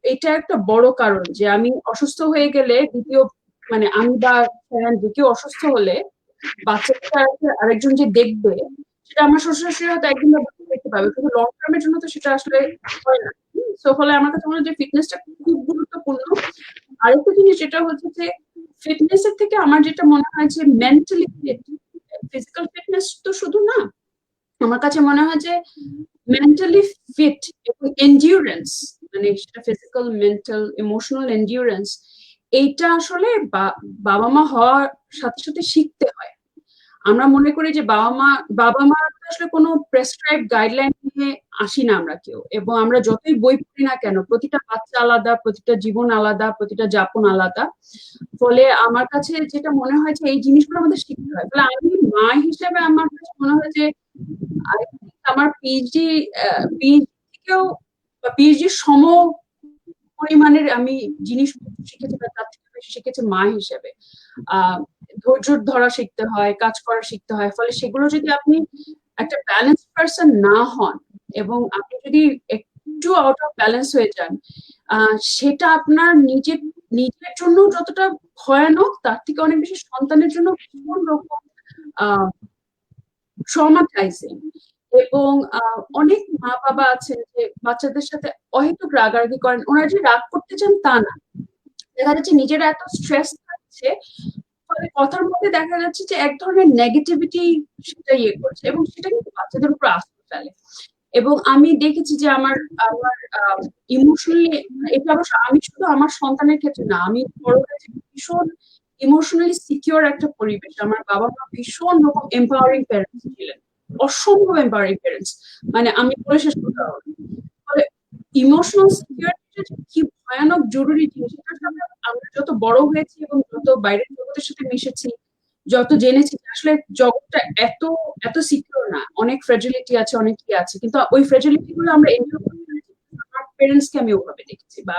এটা একটা বড় কারণ যে আমি অসুস্থ হয়ে গেলে দ্বিতীয়, মানে আমি বা যে কেউ অসুস্থ হলে বাচ্চাটা আরেকজন যে দেখবে, সেটা আমার শ্বশুর শাশুড়ি হয়তো একদিন বা দুদিন দেখতে পাবে, কিন্তু লং টার্মের জন্য তো সেটা আসলে হয় না। সো ফলে আমার কাছে মনে হয় যে ফিটনেসটা খুব গুরুত্বপূর্ণ। আরেকটা জিনিস যেটা হচ্ছে যে ফিটনেস এর থেকে আমার যেটা মনে হয় যে মেন্টালি ফিট, ফিজিক্যাল ফিটনেস তো শুধু না, আমার কাছে মনে হয় যে মেন্টালি ফিট এবং এন্ডিউরেন্স, মানে সেটা ফিজিক্যাল, মেন্টাল, ইমোশনাল এন্ডিউরেন্স, এইটা আসলে বাবা মা হওয়ার সাথে সাথে শিখতে হয়। আমরা মনে করি যে বাবা মা আসলে কোনো প্রেসক্রাইব গাইডলাইন নিয়ে আসি না আমরা কেউ, এবং আমরা যতই বই পড়ি না কেন, প্রতিটা বাচ্চা আলাদা, প্রতিটা জীবন আলাদা, প্রতিটা যাপন আলাদা। ফলে আমার কাছে যেটা মনে হয় যে এই জিনিসগুলো আমাদের শিখতে হয়। ফলে আমি মা হিসেবে আমার কাছে মনে হয় যে I think আমার থেকেও বা পিএইচডি সম পরিমাণের আমি জিনিস শিখেছি, বা তার থেকে বেশি শিখেছি মা হিসেবে। ধৈর্য ধরা শিখতে হয়, কাজ করা শিখতে হয়। ফলে সেগুলো যদি আপনি একটা ব্যালেন্স পার্সন না হন, এবং আপনি যদি একটু আউট অফ ব্যালেন্স হয়ে যান, সেটা আপনার নিজের জন্য যতটা ভয়ানক, তার থেকে অনেক বেশি সন্তানের জন্য ভীষণ রকম ট্রমাটাইজিং। এবং অনেক মা বাবা আছেন যে বাচ্চাদের সাথে অহেতুক রাগারাগি করেন, ওনারা যে রাগ করতে চান তা না, দেখা যাচ্ছে নিজেরা এত স্ট্রেস থাকছে, ফলে কথার মধ্যে দেখা যাচ্ছে যে এক ধরনের নেগেটিভিটি সেটা ইয়ে করছে এবং সেটা কিন্তু বাচ্চাদের উপর আসতে ফেলে। এবং আমি দেখেছি যে আমার আমার ইমোশনালি, এটা অবশ্য আমি শুধু আমার সন্তানের ক্ষেত্রে না, আমি বড় হয়েছি ভীষণ ইমোশনালি সিকিউর একটা পরিবেশ। আমার বাবা মা ভীষণ রকম এম্পাওয়ারিং প্যারেন্টস ছিলেন, অসম্ভব এম্পাওয়ারিং প্যারেন্টস, মানে আমি বলে শেষ করতে পারবো না। ফলে ইমোশনাল সিকিউরিটি কি ভয়ানক জরুরি জিনিস, এটার সাথে আমরা যত বড় হয়েছি এবং যত বাইরের জগতের সাথে মিশেছি, যত জেনেছি আসলে জগৎটা এত এত সিকিউর না, অনেক ফ্রেজিলিটি আছে, অনেক কি আছে, কিন্তু ওই ফ্রেজিলিটি গুলো আমরা এনজয় করতে পেরেছি আমার প্যারেন্টস কে আমি ওভাবে দেখেছি বা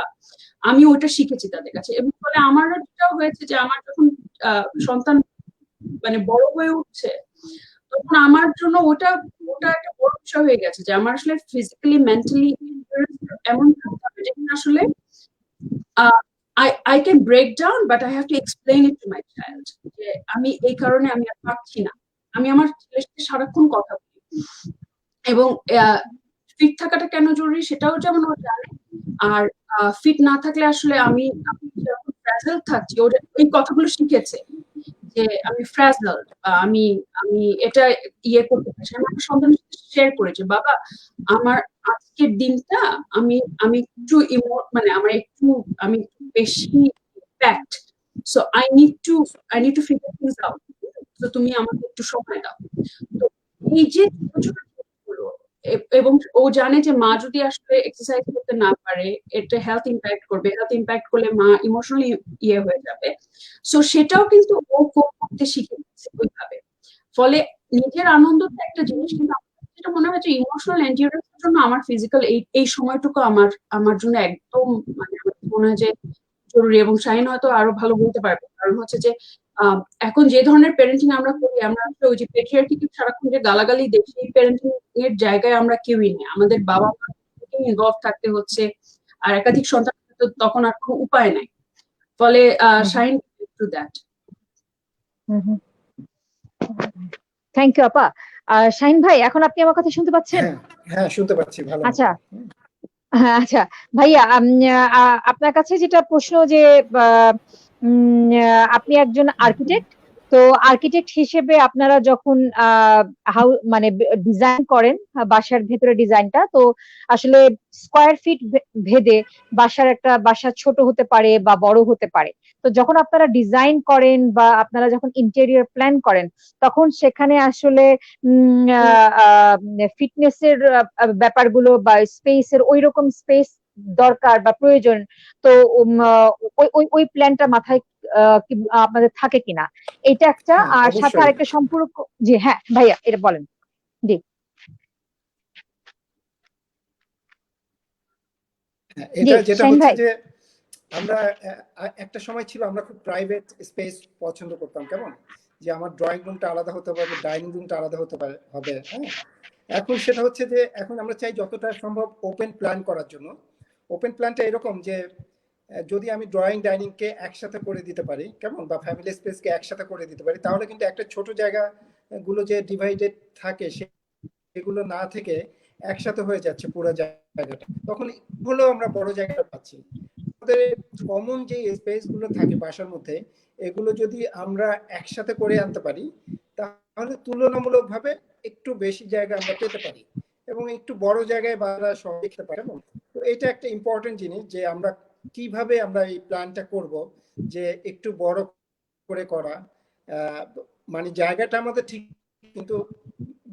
আমি ওইটা শিখেছি তাদের কাছে। এবং ফলে আমার যেটা হয়েছে যে আমার যখন সন্তান মানে বড় হয়ে উঠছে, তখন আমার জন্য ওটা ওটা একটা বড় বিষয় হয়ে গেছে যে আমার আসলে ফিজিক্যালি মেন্টালি এমন থাকতে হবে যেখানে আসলে I can break down, but I have to explain it to my child. যে আমি এই কারণে আমি আর পারছি না, আমি আমার ছেলের সাথে সারাক্ষণ কথা বলি। এবং ফিট থাকাটা কেন জরুরি সেটাও যেমন ও জানে, আর ফিট না থাকলে আসলে আমি যখন ফ্র্যাজাইল থাকছি, ওর এই কথাগুলো শিখেছে যে আমি ফ্র্যাজাইল, আমি আমি এটা ইয়ে করতে পারছি। আমি আমার সন্তানের সাথে শেয়ার করেছি, বাবা আমার আজকের দিনটা আমি আমি একটু মানে আমার একটু আমি বেশি packed, so I need to figure things out, তো তুমি আমাকে একটু সময় দাও। তো এই যে ছোট ছোট জিনিসগুলো, এবং ও জানে যে মা যদি আসলে এক্সারসাইজ করতে না পারে এটা হেলথ ইম্প্যাক্ট করবে, হেলথ ইম্প্যাক্ট করলে মা ইমোশনালি ইয়ে হয়ে যাবে, সো সেটাও কিন্তু ও করতে শিখে গেছে ওইভাবে। ফলে নিজের আনন্দ তো একটা জিনিস, কিন্তু যেটা মনে হয় যে ইমোশনাল এন্ডিউরেন্সের জন্য আমার ফিজিক্যাল এই সময়টুকু আমার আমার জন্য একদম মানে আমার মনে হয় যে জরুরি। এবং শাহিন হয়তো আরো ভালো বলতে পারবে, কারণ হচ্ছে যে এখন যে ধরনের প্যারেন্টিং আমরা করি, আমরা আসলে ওই যে পেট্রিয়ার্কি সারাক্ষণ যে গালাগালি দিই, সেই প্যারেন্টিং এর জায়গায় আমরা কেউই নেই, আমাদের বাবা মা ইনভলভ থাকতে হচ্ছে, আর একাধিক সন্তান তখন আর কোনো উপায় নাই। ফলে Shahin to that. Thank you আপা। শাহিন ভাই, এখন আপনি আমার কথা শুনতে পাচ্ছেন? হ্যাঁ শুনতে পাচ্ছি ভালো। আচ্ছা হ্যাঁ, আচ্ছা ভাইয়া, আপনার কাছে যেটা প্রশ্ন যে আপনি একজন আর্কিটেক্ট, তো আর্কিটেক্ট হিসেবে আপনারা যখন মানে ডিজাইন করেন বাসার ভেতরে ডিজাইনটা, তো আসলে স্কোয়ার ফিট ভেদে বাসা ছোট হতে পারে বা বড় হতে পারে। তো যখন আপনারা ডিজাইন করেন বা আপনারা যখন ইন্টেরিয়র প্ল্যান করেন, তখন সেখানে আসলে ফিটনেসের ব্যাপারগুলো বা স্পেসের ওইরকম স্পেস দরকার বা প্রয়োজন, তো ওই প্ল্যানটা মাথায় আপনাদের থাকে কিনা, এটা একটা। আর সাথে আরেকটা সম্পর্ক, জি হ্যাঁ ভাইয়া এটা বলেন। জি, এটা যেটা হচ্ছে যে আমরা একটা সময় ছিল আমরা খুব প্রাইভেট স্পেস পছন্দ করতাম, কেমন যে আমার ড্রয়িং রুমটা আলাদা হতে পারে, ডাইনিং রুমটা আলাদা হতে হবে। হ্যাঁ, এখন সেটা হচ্ছে যে এখন আমরা চাই যতটা সম্ভব ওপেন প্ল্যান করার জন্য। ওপেন প্ল্যানটা এরকম যে যদি আমি ড্রয়িং ডাইনিং কে একসাথে করে দিতে পারি, কেমন, বা ফ্যামিলি স্পেস কে একসাথে করে দিতে পারি, তাহলে কিন্তু একটা ছোট জায়গা গুলো যে ডিভাইডেড থাকে সেগুলো না থেকে একসাথে হয়ে যাচ্ছে পুরো জায়গাটা, তখন হলেও আমরা বড় জায়গাটা পাচ্ছি। আমাদের কমন যে স্পেস গুলো থাকে বাসার মধ্যে, এগুলো যদি আমরা একসাথে করে আনতে পারি, তাহলে তুলনামূলকভাবে একটু বেশি জায়গা আমরা পেতে পারি এবং একটু বড় জায়গায় বাড়া সহ দেখতে পারি। তো এটা একটা ইম্পর্টেন্ট জিনিস যে আমরা কিভাবে আমরা এই প্ল্যানটা করব, যে একটু বড় করে করা, মানে জায়গাটা আমাদের ঠিক, কিন্তু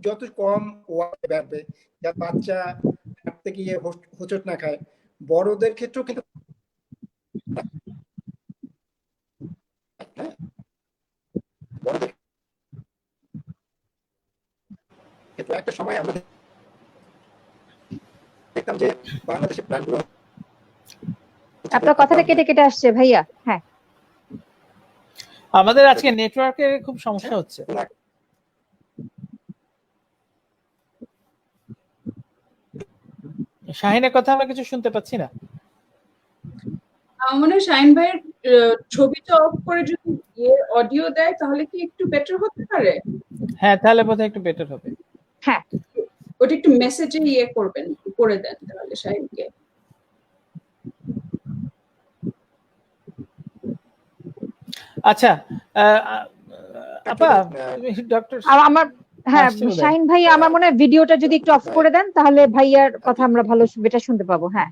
যত কম ওয়ার্ড বাড়বে, যা বাচ্চা হাঁটতে গিয়ে হোঁচট না খায়, বড়দের ক্ষেত্রেও কিন্তু একটা সময় আমরা দেখতাম যে বাংলাদেশের প্ল্যানগুলো, আপনার কথাটা কেটে কেটে আসছে ভাইয়া। হ্যাঁ, আমাদের আজকে নেটওয়ার্কের খুব সমস্যা হচ্ছে। শাহিনের কথা আমরা কিছু শুনতে পাচ্ছি না। আমার মনে হয় শাহিন ভাইয়ের ছবিটা অফ করে যদি অডিও দেয় তাহলে কি একটু বেটার হতে পারে? হ্যাঁ, তাহলে বোধহয় একটু বেটার হবে। হ্যাঁ ওটা একটু মেসেজে ইয়ে করবেন, করে দেন তাহলে শাহিনকে। আচ্ছা, আপা তুমি ডক্টর আমার হ্যাঁ আসছে বোধহয়। শাহিন ভাই, আমার মনে হয় ভিডিওটা যদি একটু অফ করে দেন তাহলে ভাইয়ার কথা আমরা ভালো বেটার শুনতে পাবো। হ্যাঁ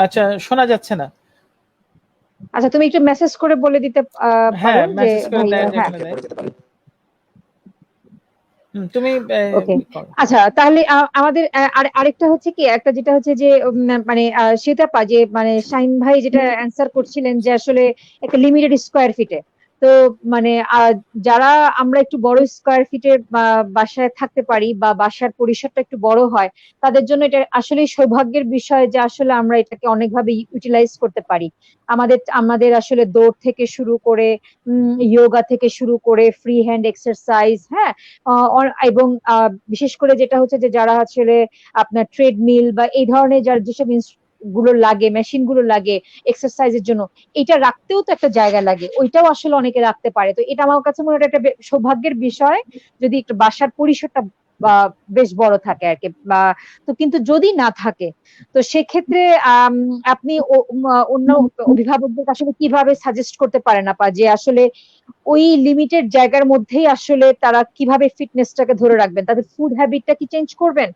আচ্ছা, শোনা যাচ্ছে না। আচ্ছা, তুমি একটু মেসেজ করে বলে দিতে হ্যাঁ, পারো যে মেসেজ করে ভাইয়া। দেয় হ্যাঁ যেখানে দেয়। তুমি ওকে। করো। আচ্ছা তাহলে আমাদের আরেকটা হচ্ছে কি, একটা যেটা হচ্ছে যে মানে শ্বেতাপা যে মানে শাহিন ভাই যেটা অ্যান্সার করছিলেন যে আসলে একটা লিমিটেড স্কোয়ার ফিটে, তো মানে যারা আমরা একটু বড় স্কোয়ার ফিটের বাসায় থাকতে পারি বা বাসার পরিসরটা একটু বড় হয়, তাদের জন্য এটা আসলে সৌভাগ্যের বিষয় যে আসলে আমরা এটাকে অনেকভাবে ইউটিলাইজ করতে পারি। আমাদের আমাদের আসলে দৌড় থেকে শুরু করে যোগা থেকে শুরু করে ফ্রি হ্যান্ড এক্সারসাইজ, হ্যাঁ, এবং বিশেষ করে যেটা হচ্ছে যে যারা আসলে আপনার ট্রেডমিল বা এই ধরনের যার যেসব গুলো লাগে, মেশিন গুলো লাগে এক্সারসাইজের জন্য, এটা রাখতেও তো একটা জায়গা লাগে, ওইটাও আসলে অনেকে রাখতে পারে। তো এটা আমার কাছে মনে হয় একটা সৌভাগ্যের বিষয় যদি একটু বাসার পরিসরটা বেশ বড় থাকে আর কি। তো কিন্তু যদি না থাকে, তো সেক্ষেত্রে আপনি অন্য অভিভাবকদের আসলে কিভাবে সাজেস্ট করতে পারেন আপা যে আসলে ওই লিমিটেড জায়গার মধ্যেই আসলে তারা কিভাবে ফিটনেসটাকে ধরে রাখবেন? তাদের ফুড হ্যাবিটটা কি চেঞ্জ করবেন?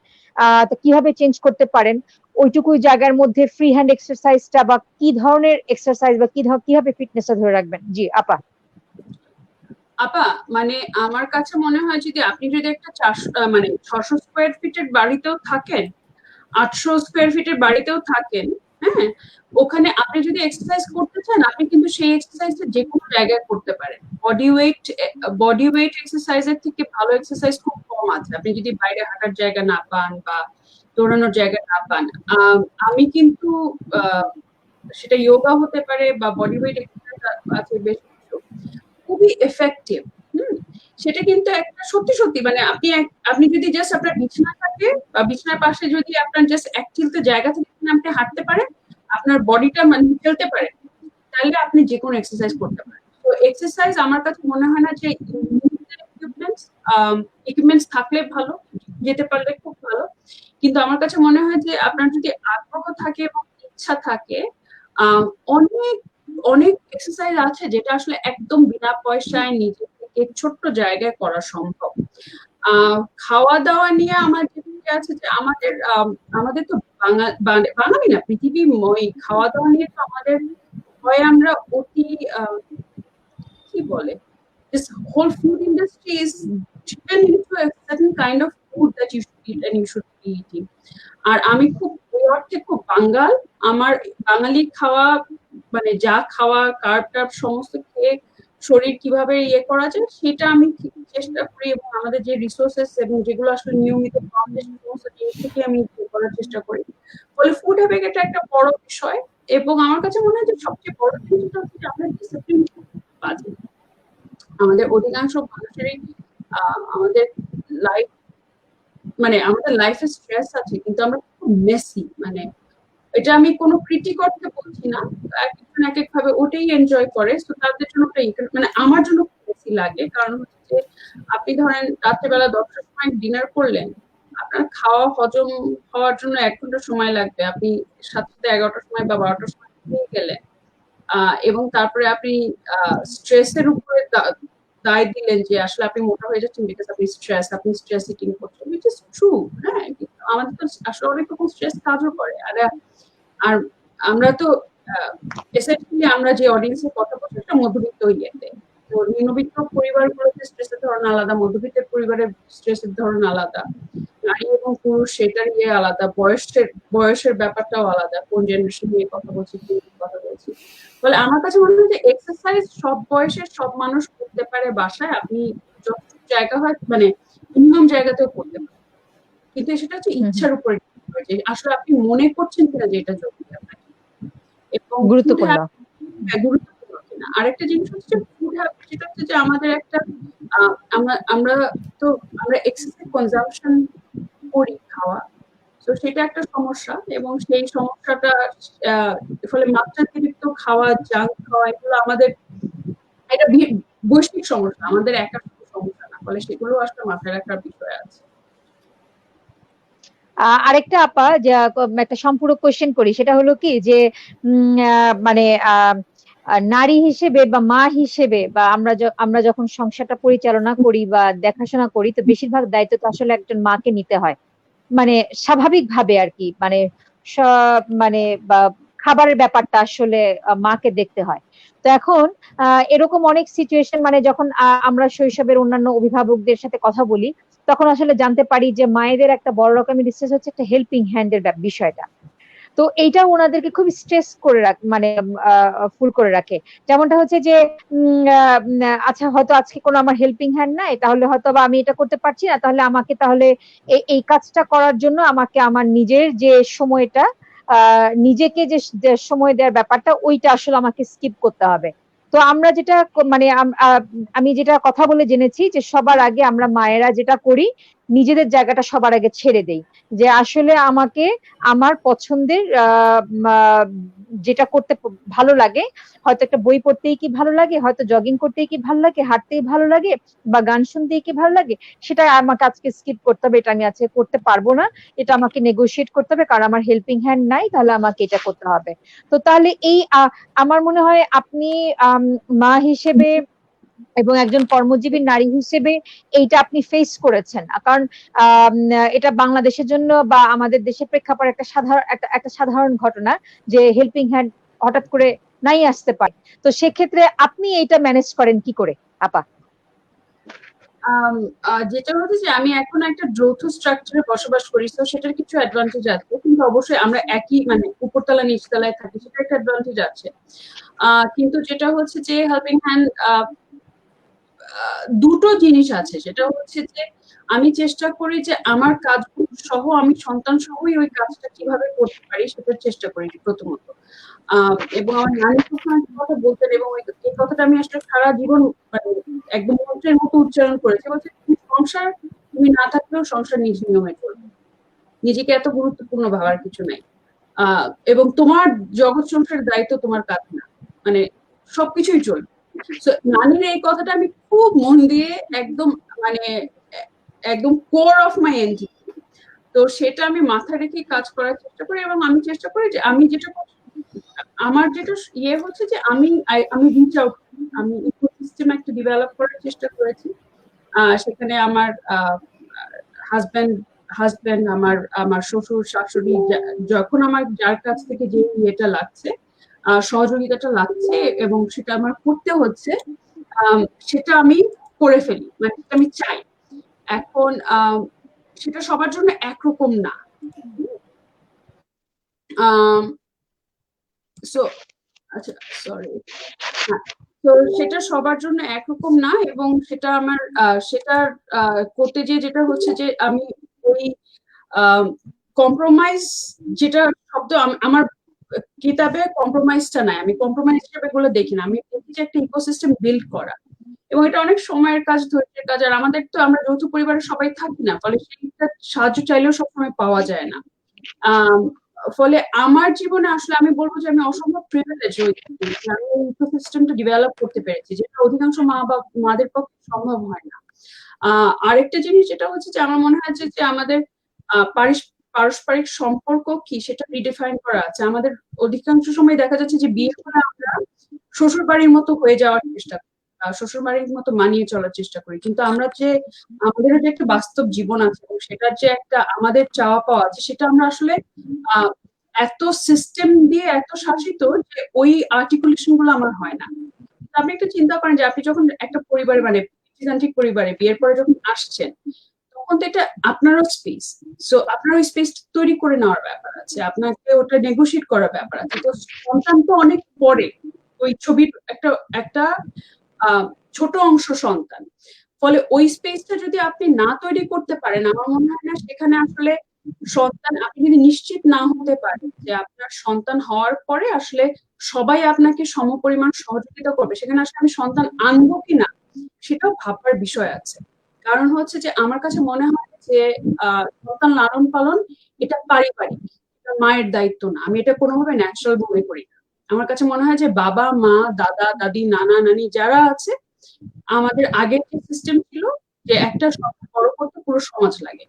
তো কিভাবে চেঞ্জ করতে পারেন ওইটুকুই জায়গার মধ্যে ফ্রি হ্যান্ড এক্সারসাইজটা, বা কি ধরনের এক্সারসাইজ বা কিভাবে ফিটনেসটা ধরে রাখবেন? জি আপা। আপা মানে আমার কাছে মনে হয় যদি আপনি যদি একটা 600 স্কোয়ার ফিটের বাড়িতেও থাকেন, 800 স্কোয়ার ফিটের বাড়িতেও থাকেন, হ্যাঁ, ওখানে আপনি যদি এক্সারসাইজ করতে চান, আপনি কিন্তু সেই এক্সারসাইজটা যে কোনো জায়গায় করতে পারেন। বডি ওয়েট এক্সারসাইজের থেকে ভালো এক্সারসাইজ খুব কম আছে। আপনি যদি বাইরে হাঁটার জায়গা না পান বা দৌড়ানোর জায়গা না পান, আমি কিন্তু সেটা যোগা হতে পারে বা বডি ওয়েট এক্সারসাইজ আছে বেশ কিছু, খুবই এফেক্টিভ। সেটা কিন্তু একটা সত্যি সত্যি মানে আপনি যদি জাস্ট আপনার বিছানা থাকে বা বিছানার পাশে যদি আপনার জাস্ট এক চিলতে জায়গা থেকে আপনি হাঁটতে পারেন, আপনার বডিটা মানে চলতে পারে, তাহলে আপনি যে কোনো এক্সারসাইজ করতে পারেন। তো এক্সারসাইজ আমার কাছে মনে হয় না যে ইকুইপমেন্টস থাকলে ভালো, যেতে পারলে খুব ভালো, কিন্তু আমার কাছে মনে হয় যে আপনার যদি আগ্রহ থাকে এবং ইচ্ছা থাকে, অনেক অনেক এক্সারসাইজ আছে যেটা আসলে একদম বিনা পয়সায় নিজে থেকে ছোট্ট জায়গায় করা সম্ভব। খাওয়া দাওয়া নিয়ে আমার যেটা আছে যে আমাদের তো বাঙালি না, পৃথিবীময় খাওয়া দাওয়া নিয়ে তো আমাদের হয় আমরা অতি কি বলে, this whole food industry is driven into a certain kind of food that you should eat and you should be eating. আর আমি খুব ওই অর্থে খুব বাঙাল। আমার বাঙালি খাওয়া মানে যা খাওয়া কার্ব টার্ব সমস্ত খেয়ে শরীর কিভাবে ইয়ে করা যায় সেটা আমি চেষ্টা করি, এবং আমাদের যে রিসোর্সেস এবং যেগুলো আসলে নিয়মিত পাওয়া যায় সেই সমস্ত জিনিস থেকে আমি করার চেষ্টা করি। ফলে ফুড হ্যাবিট এটা একটা বড় বিষয়, এবং আমার কাছে মনে হয় যে সবচেয়ে বড় জিনিসটা হচ্ছে যে আপনার ডিসিপ্লিন বাজে। আমাদের অধিকাংশ মানুষেরই আমাদের লাইফ মানে আমাদের লাইফে স্ট্রেস আছে, কিন্তু আমরা খুব মেসি। মানে এটা আমি কোনো ক্রিটিক অর্থে বলছি না, একজন এক এক ভাবে ওটাই এনজয় করে। তো তাদের জন্য মানে আমার জন্য বেশি লাগে, কারণ হচ্ছে যে আপনি ধরেন রাত্রেবেলা 10টার সময় ডিনার করলেন, আপনার খাওয়া হজম হওয়ার জন্য 1 ঘন্টা সময় লাগবে। আপনি 7টা 11টার সময় বা 12টার সময় খেয়ে গেলেন, এবং তারপরে আপনি স্ট্রেসের উপরে দায় দিলেন যে আসলে আপনি মোটা হয়ে যাচ্ছেন বিকজ আপনি স্ট্রেস ইটিং করছেন, which is true। হ্যাঁ, আমাদের তো আসলে অনেক রকম স্ট্রেস কাজও করে। আর আমরা তো এসেন্সিয়ালি আমরা যে অডিয়েন্সের কথা বলছি সেটা মধ্যবিত্ত ইয়েতে। তো নিম্নবিত্ত পরিবারগুলোতে স্ট্রেসের ধরন আলাদা, মধ্যবিত্তের পরিবারের স্ট্রেসের ধরন আলাদা, নারী এবং পুরুষ সেটার ইয়ে আলাদা, বয়সের ব্যাপারটাও আলাদা, কোন জেনারেশন নিয়ে কথা বলছি, কি কথা বলছি। বলে আমার কাছে মনে হয় যে এক্সারসাইজ সব বয়সের সব মানুষ করতে পারে বাসায়, আপনি যতটুকু জায়গা হয় মানে মিনিমাম জায়গাতেও করতে পারেন, কিন্তু সেটা হচ্ছে ইচ্ছার উপরে যে আসলে আপনি মনে করছেন কিনা যে এটা জরুরি আপনাকে, এবং গুরুত্বপূর্ণ। গুরুত্বপূর্ণ কিনা। আরেকটা জিনিস হচ্ছে ফুড হ্যাবিট, যেটা হচ্ছে যে আমাদের একটা আমরা এক্সেসিভ কনজাম্পশন করি খাওয়া, তো সেটা একটা সমস্যা, এবং সেই সমস্যাটা ফলে মাত্রাতিরিক্ত খাওয়া, জাঙ্ক খাওয়া, এগুলো আমাদের একটা বৈশ্বিক সমস্যা, আমাদের একা সমস্যা না, ফলে সেগুলো আসলে মাথায় রাখার বিষয় আছে। আরেকটা আপা, যে একটা সম্পূরক কোয়েশ্চেন করি, সেটা হলো কি যে মানে নারী হিসেবে বা মা হিসেবে, বা আমরা যখন সংসারটা পরিচালনা করি বা দেখাশোনা করি, তো বেশিরভাগ দায়িত্ব তো আসলে একজন মাকে নিতে হয়, মানে স্বাভাবিকভাবে আর কি, মানে মানে বা খাবারের ব্যাপারটা আসলে মাকে দেখতে হয়। তো এখন এরকম অনেক সিচুয়েশন, মানে যখন আমরা শৈশবের অন্যান্য অভিভাবকদের সাথে কথা বলি, তখন আসলে জানতে পারি যে মায়েদের একটা বড় রকমের স্ট্রেস হচ্ছে একটা হেল্পিং হ্যান্ডের বিষয়টা। তো এইটা ওনাদেরকে খুব স্ট্রেস করে মানে ফুল করে রাখে। যেমনটা হচ্ছে যে আচ্ছা, হয়তো আজকে কোনো আমার হেল্পিং হ্যান্ড নাই, তাহলে হয়তো বা আমি এটা করতে পারছি না, তাহলে আমাকে তাহলে এই কাজটা করার জন্য আমাকে আমার নিজের যে সময়টা, নিজেকে যে সময় দেওয়ার ব্যাপারটা, ওইটা আসলে আমাকে স্কিপ করতে হবে। তো আমরা যেটা মানে আমি যেটা কথা বলে জেনেছি যে সবার আগে আমরা মায়েরা যেটা করি, নিজেদের জায়গাটা সবার আগে ছেড়ে দেই, যে আসলে আমাকে আমার পছন্দের যেটা করতে ভালো লাগে, হয়তো একটা বই পড়তেই কি ভালো লাগে, হয়তো জগিং করতেই কি ভালো লাগে, হাঁটতেই ভালো লাগে, বা গান শুনতেই কি ভালো লাগে, সেটা আমাকে আজকে স্কিপ করতে হবে, এটা আমি আজকে করতে পারবো না, এটা আমাকে নেগোশিয়েট করতে হবে, কারণ আমার হেল্পিং হ্যান্ড নাই, তাহলে আমাকে এটা করতে হবে। তো তাহলে এই আমার মনে হয় আপনি মা হিসেবে এবং একজন কর্মজীবী নারী হিসেবে এইটা আপনি ফেস করেছেন, কারণ এটা বাংলাদেশের জন্য বা আমাদের দেশের প্রেক্ষাপটে একটা সাধারণ ঘটনা, যে হেল্পিং হ্যান্ড হঠাৎ করে নাই আসতে পারে। তো সেক্ষেত্রে আপনি এইটা ম্যানেজ করেন কি করে আপা? যেটা হচ্ছে যে আমি এখন একটা যৌথ স্ট্রাকচারে বসবাস করি, তো সেটার কিছু অ্যাডভান্টেজ আছে, কিন্তু অবশ্যই আমরা একই মানে উপরতলা নিচতলায় থাকি, সেটা একটা অ্যাডভান্টেজ আছে। কিন্তু যেটা হচ্ছে যে হেল্পিং হ্যান্ড দুটো জিনিস আছে, সেটা হচ্ছে যে আমি চেষ্টা করি যে আমার কাজগুলো সহ, আমি সন্তান সহই ওই কাজটা কিভাবে করতে পারি সেটার চেষ্টা করি প্রথমত। এবং আমার নানি সবসময় একটা কথা বলতেন, এবং এই কথাটা আমি আসলে সারা জীবন মানে একদম মন্ত্রের মতো উচ্চারণ করেছি, বলছে সংসার তুমি না থাকলেও সংসার নিজ নিয়মে চলবে, নিজেকে এত গুরুত্বপূর্ণ ভাবার কিছু নাই, এবং তোমার জগৎ সংসারের দায়িত্ব তোমার কাঁধে না, মানে সবকিছুই চলবে। নানির এই কথাটা আমি খুব মন দিয়ে একদম মানে একদম কোর অফ মাই এন্টিটি, তো সেটা আমি মাথায় রেখে কাজ করার চেষ্টা করি, এবং আমি চেষ্টা করি যে আমি যেটা আমার যেটা ইয়ে হচ্ছে যে আমি রিচ আউট, আমি ইকোসিস্টেম একটা ডেভেলপ করার চেষ্টা করেছি। সেখানে আমার হাজবেন্ড হাজবেন্ড আমার আমার শ্বশুর শাশুড়ি, যখন আমার যার কাছ থেকে যে ইয়েটা লাগছে, সহযোগিতাটা লাগছে এবং সেটা আমার করতে হচ্ছে, সেটা আমি করে ফেলি, মানে আমি চাই। এখন সেটা সবার জন্য একরকম না। সো আচ্ছা, সরি, তো সেটা সবার জন্য একরকম না, এবং সেটা আমার সেটা করতে গিয়ে যেটা হচ্ছে যে আমি ওই কম্প্রোমাইজ, যেটা শব্দ আমার কিতাবে কম্প্রোমাইজটা নাই, আমি কম্প্রোমাইজ হিসেবে এগুলো দেখি না, আমি দেখি যে একটা ইকোসিস্টেম বিল্ড করা, এবং এটা অনেক সময়ের কাজ, ধৈর্যের কাজ, আর আমাদের তো আমরা যৌথ পরিবারের সবাই থাকি না, ফলে সেইটা সাহায্য চাইলেও সবসময় পাওয়া যায় না। ফলে আমার জীবনে আসলে আমি বলবো যে আমি অসম্ভব প্রিভিলেজ, আমি ইকোসিস্টেমটা ডেভেলপ করতে পেরেছি, যেটা অধিকাংশ মাদের পক্ষে সম্ভব হয় না। আরেকটা জিনিস যেটা হচ্ছে যে আমার মনে হয় যে আমাদের পারস্পরিক সম্পর্ক কি সেটা রিডিফাইন করা আছে। আমাদের অধিকাংশ সময় দেখা যাচ্ছে যে বিয়ে করে আমরা শ্বশুর বাড়ির মতো হয়ে যাওয়ার চেষ্টা করি, শ্বশুর বাড়ির মতো মানিয়ে চলার চেষ্টা করি, কিন্তু আমরা যে আমাদের যে একটা বাস্তব জীবন আছে এবং সেটার যে একটা আমাদের চাওয়া পাওয়া আছে, সেটা আমরা আসলে এত সিস্টেম দিয়ে এত শাসিত যে ওই আর্টিকুলেশন গুলো আমার হয় না। আপনি একটু চিন্তা করেন যে আপনি যখন একটা পরিবারে মানে পিতৃতান্ত্রিক পরিবারে বিয়ের পরে যখন আসছেন, তখন তো এটা আপনারও স্পেস, সো আপনার ওই স্পেস তৈরি করে নেওয়ার ব্যাপার আছে, আপনাকে ওটা নেগোশিয়েট করার ব্যাপার আছে। তো সন্তান তো অনেক পরে, ওই ছবির একটা একটা ছোট অংশ সন্তান, ফলে ওই স্পেসটা যদি আপনি না তৈরি করতে পারেন, আমার মনে হয় না সেখানে আসলে সন্তান, আপনি যদি নিশ্চিত না হতে পারেন যে আপনার সন্তান হওয়ার পরে আসলে সবাই আপনাকে সমপরিমাণ সহযোগিতা করবে, সেখানে আসলে আমি সন্তান আনবো কিনা সেটাও ভাববার বিষয় আছে। কারণ হচ্ছে যে আমার কাছে মনে হয় যে সন্তান লালন পালন এটা পারিবারিক, এটা মায়ের দায়িত্ব না। আমি এটা কোনোভাবে ন্যাচারাল মনে করি না। আমার কাছে মনে হয় যে বাবা মা দাদা দাদি নানা নানি যারা আছে, আমাদের আগের যে সিস্টেম ছিল যে একটা সন্তান বড় করতে পুরো সমাজ লাগে।